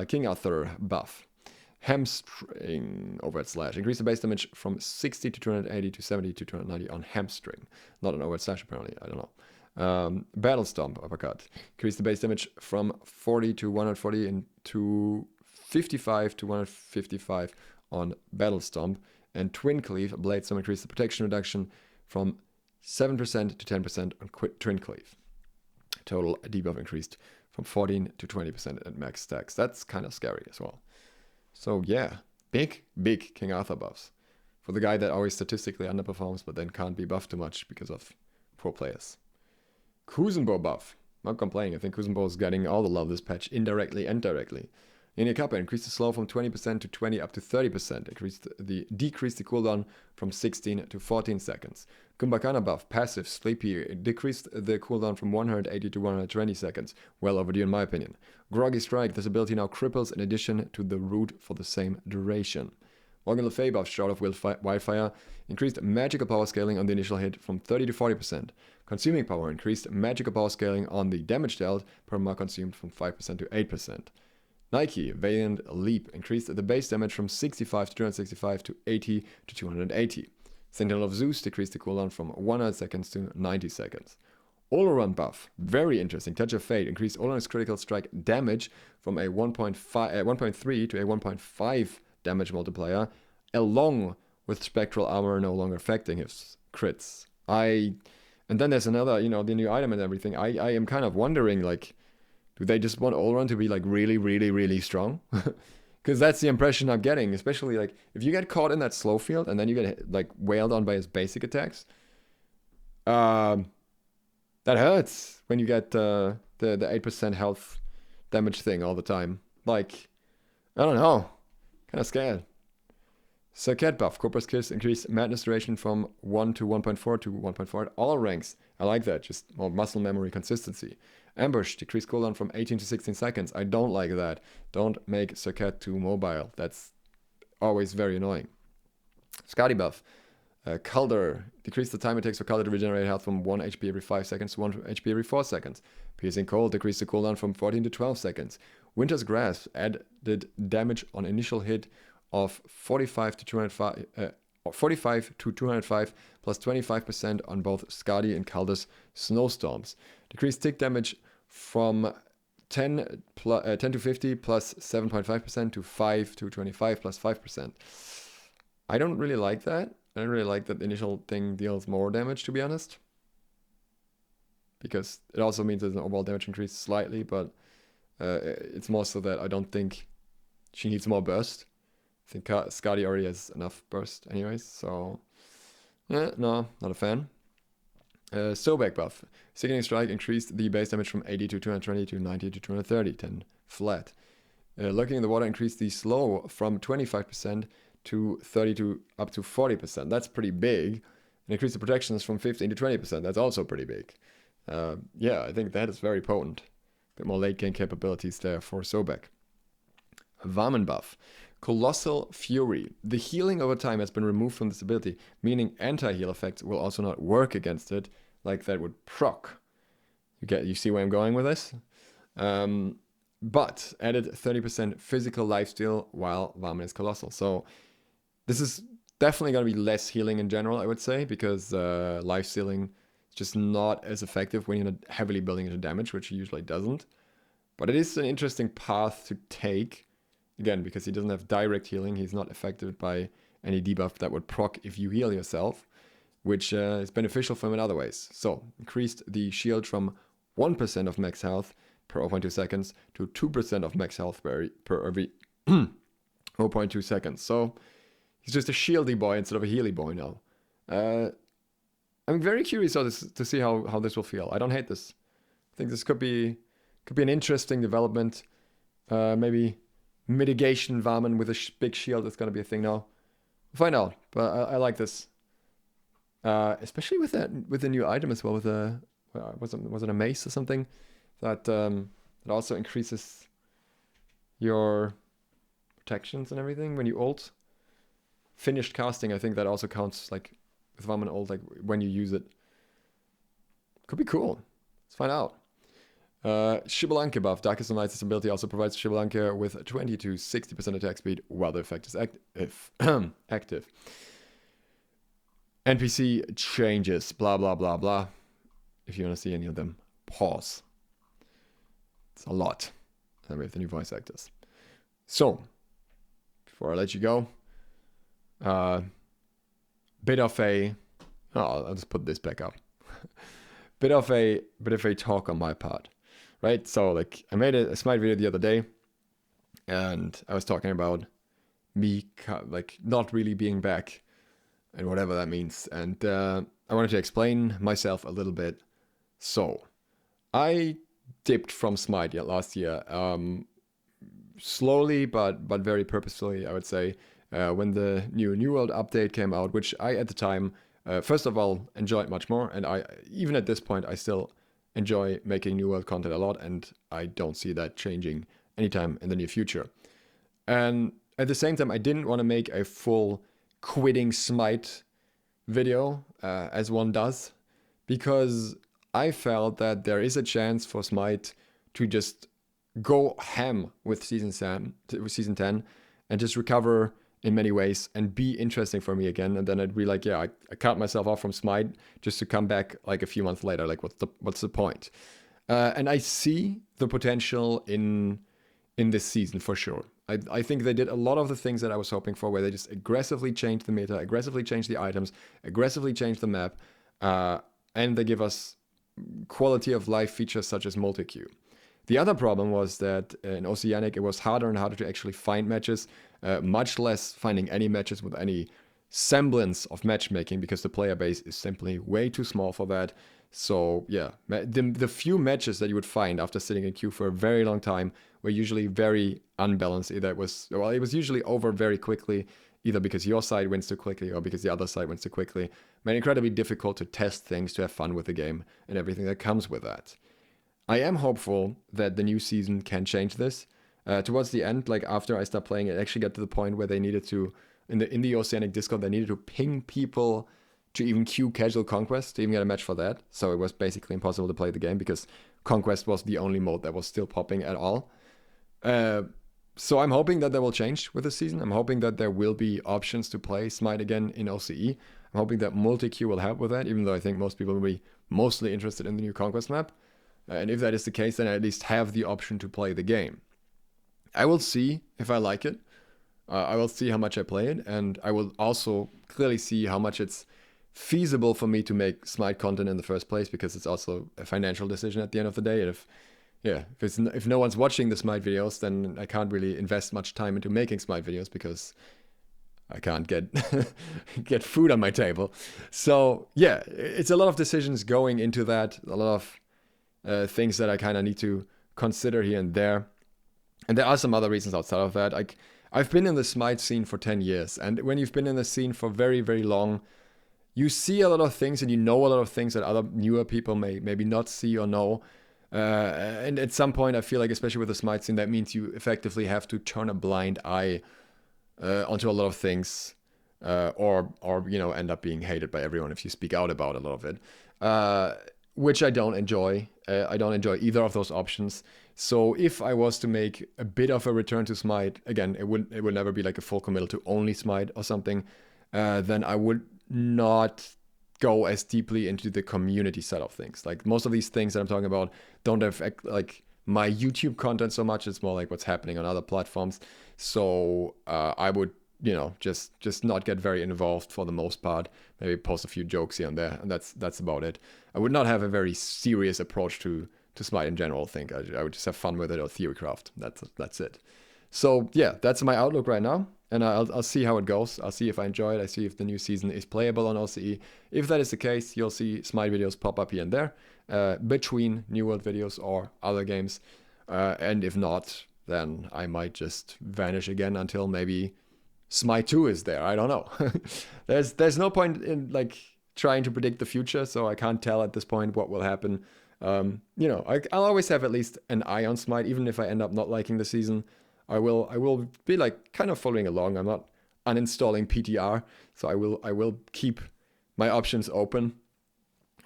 King Arthur buff. Hamstring overt slash. Increase the base damage from 60 to 280 to 70 to 290 on hamstring. Not an overt slash apparently. I don't know. Battle Stomp uppercut. Increase the base damage from 40 to 140 and to 55 to 155 on Battle Stomp. And Twin Cleave Blade Stomp increase the protection reduction from 7% to 10% on Twin Cleave. Total debuff increased from 14 to 20% at max stacks. That's kind of scary as well. So yeah, big King Arthur buffs. For the guy that always statistically underperforms but then can't be buffed too much because of poor players. Kuzenbo buff. Not complaining. I think Kuzenbo is getting all the love this patch, indirectly and directly. In a Kappa, increased the slow from 20% to 20 up to 30%. Decreased the cooldown from 16 to 14 seconds. Kumbhakana buff, passive, sleepy, decreased the cooldown from 180 to 120 seconds. Well overdue in my opinion. Groggy Strike, this ability now cripples in addition to the root for the same duration. Morgan Le Fay buff, Shroud of Wildfire, increased magical power scaling on the initial hit from 30 to 40%. Consuming power increased magical power scaling on the damage dealt per mark consumed from 5% to 8%. Nike, Valiant Leap, increased the base damage from 65 to 265 to 80 to 280. Sentinel of Zeus decreased the cooldown from 100 seconds to 90 seconds. All-around buff, very interesting. Touch of Fate increased all-around critical strike damage from a 1.3 to a 1.5 damage multiplier, along with spectral armor no longer affecting his crits. And then there's another, the new item and everything. I am kind of wondering, like, do they just want all-around to be, like, really, really, really strong? Because that's the impression I'm getting, especially, like, if you get caught in that slow field and then you get, like, wailed on by his basic attacks, that hurts when you get the 8% health damage thing all the time. Like, I don't know. Kind of scared. Circuit buff, Cobra's Kiss increased madness duration from 1 to 1.4 to 1.4 at all ranks. I like that, just more muscle memory consistency. Ambush, decreased cooldown from 18 to 16 seconds. I don't like that. Don't make Circuit too mobile. That's always very annoying. Skadi buff, Calder, decreased the time it takes for Calder to regenerate health from 1 HP every 5 seconds to 1 HP every 4 seconds. Piercing Cold, decreased the cooldown from 14 to 12 seconds. Winter's Grasp added damage on initial hit of 45 to 205 plus 25% on both Skadi and Calder's snowstorms. Decreased tick damage from 10 to 50 plus 7.5% to 5 to 25 plus 5%. I don't really like that. I don't really like that the initial thing deals more damage, to be honest. Because it also means there's an overall damage increase slightly, but it's more so that I don't think she needs more burst. I think Skadi already has enough burst anyways, so yeah, no, not a fan. Sobek buff. Sickening Strike increased the base damage from 80 to 220 to 90 to 230, 10 flat. Lurking in the Water increased the slow from 25% to 30 to up to 40%. That's pretty big. And increased the protections from 15 to 20%. That's also pretty big. Yeah, I think that is very potent. A bit more late game capabilities there for Sobek. Varman buff. Colossal Fury. The healing over time has been removed from this ability, meaning anti-heal effects will also not work against it, like that would proc. You see where I'm going with this? But added 30% physical lifesteal while Varman is Colossal. So this is definitely going to be less healing in general, I would say, because lifestealing is just not as effective when you're not heavily building into damage, which it usually doesn't. But it is an interesting path to take. Again, because he doesn't have direct healing, he's not affected by any debuff that would proc if you heal yourself, which is beneficial for him in other ways. So, increased the shield from 1% of max health per 0.2 seconds to 2% of max health per every 0.2 seconds. So, he's just a shieldy boy instead of a healy boy now. I'm very curious to see how this will feel. I don't hate this. I think this could be an interesting development. Maybe mitigation Varman with a big shield is going to be a thing now. We'll find out, but I like this. Especially with the new item as well, with was it a mace or something that also increases your protections and everything when you ult. Finished casting, I think that also counts, like with Varman ult, like when you use it. Could be cool. Let's find out. Shibalanka buff. Darkest of Night's ability also provides Shibalanka with 20 to 60% attack speed while the effect is active. NPC changes. Blah, blah, blah, blah. If you want to see any of them, pause. It's a lot. And we have the new voice actors. So, before I let you go, I'll just put this back up. bit of a talk on my part. Right, so like I made a SMITE video the other day, and I was talking about me like not really being back, and whatever that means. And I wanted to explain myself a little bit. So I dipped from SMITE last year slowly, but very purposefully, I would say, when the New World update came out, which I at the time, first of all, enjoyed much more, and I even at this point I still enjoy making New World content a lot, and I don't see that changing anytime in the near future. And at the same time, I didn't want to make a full quitting Smite video, as one does, because I felt that there is a chance for Smite to just go ham with season 10 and just recover in many ways and be interesting for me again. And then I'd be like, yeah, I cut myself off from Smite just to come back like a few months later. Like, what's the point? And I see the potential in this season for sure. I think they did a lot of the things that I was hoping for, where they just aggressively changed the meta, aggressively changed the items, aggressively changed the map, and they give us quality of life features such as Multiqueue. The other problem was that in Oceanic, it was harder and harder to actually find matches, much less finding any matches with any semblance of matchmaking, because the player base is simply way too small for that. So yeah, the few matches that you would find after sitting in queue for a very long time were usually very unbalanced. Either it was usually over very quickly, either because your side wins too quickly or because the other side wins too quickly. Made it incredibly difficult to test things, to have fun with the game and everything that comes with that. I am hopeful that the new season can change this. Towards the end, like after I stopped playing, it actually got to the point where they needed to, in the Oceanic Discord, they needed to ping people to even queue casual Conquest to even get a match for that. So it was basically impossible to play the game because Conquest was the only mode that was still popping at all. So I'm hoping that will change with the season. I'm hoping that there will be options to play Smite again in OCE. I'm hoping that Multiqueue will help with that, even though I think most people will be mostly interested in the new Conquest map. And if that is the case, then I at least have the option to play the game. I will see if I like it. I will see how much I play it, and I will also clearly see how much it's feasible for me to make Smite content in the first place, because it's also a financial decision at the end of the day. And if no one's watching the Smite videos, then I can't really invest much time into making Smite videos because I can't get food on my table. So yeah, it's a lot of decisions going into that, a lot of things that I kind of need to consider here and there. And there are some other reasons outside of that. Like, I've been in the Smite scene for 10 years, and when you've been in the scene for very, very long, you see a lot of things and you know a lot of things that other newer people may maybe not see or know. And at some point, I feel like, especially with the Smite scene, that means you effectively have to turn a blind eye onto a lot of things, or end up being hated by everyone if you speak out about a lot of it, which I don't enjoy. I don't enjoy either of those options. So if I was to make a bit of a return to Smite, again, it would never be like a full committal to only Smite or something, then I would not go as deeply into the community side of things. Like, most of these things that I'm talking about don't affect like my YouTube content so much. It's more like what's happening on other platforms. So I would, just not get very involved for the most part. Maybe post a few jokes here and there, and that's about it. I would not have a very serious approach to Smite in general. I think I would just have fun with it, or theorycraft. That's it. So yeah, that's my outlook right now, and I'll see how it goes. I'll see if I enjoy it. I see if the new season is playable on OCE. If that is the case, you'll see Smite videos pop up here and there, between New World videos or other games. And if not, then I might just vanish again until maybe Smite 2 is there. I don't know. There's no point in like trying to predict the future, so I can't tell at this point what will happen. I'll always have at least an eye on Smite, even if I end up not liking the season. I will be like kind of following along. I'm not uninstalling PTR, so I will keep my options open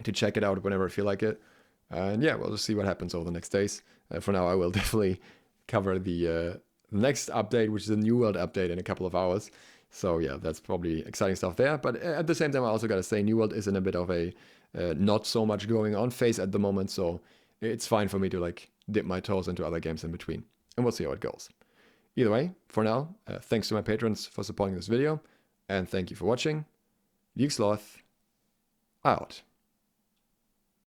to check it out whenever I feel like it. And yeah, we'll just see what happens over the next days. For now, I will definitely cover the next update, which is a New World update in a couple of hours. So yeah, that's probably exciting stuff there. But at the same time, I also gotta say, New World is in a bit of a not so much going on phase at the moment. So it's fine for me to like dip my toes into other games in between. And we'll see how it goes. Either way, for now, thanks to my patrons for supporting this video. And thank you for watching. Geeksloth out.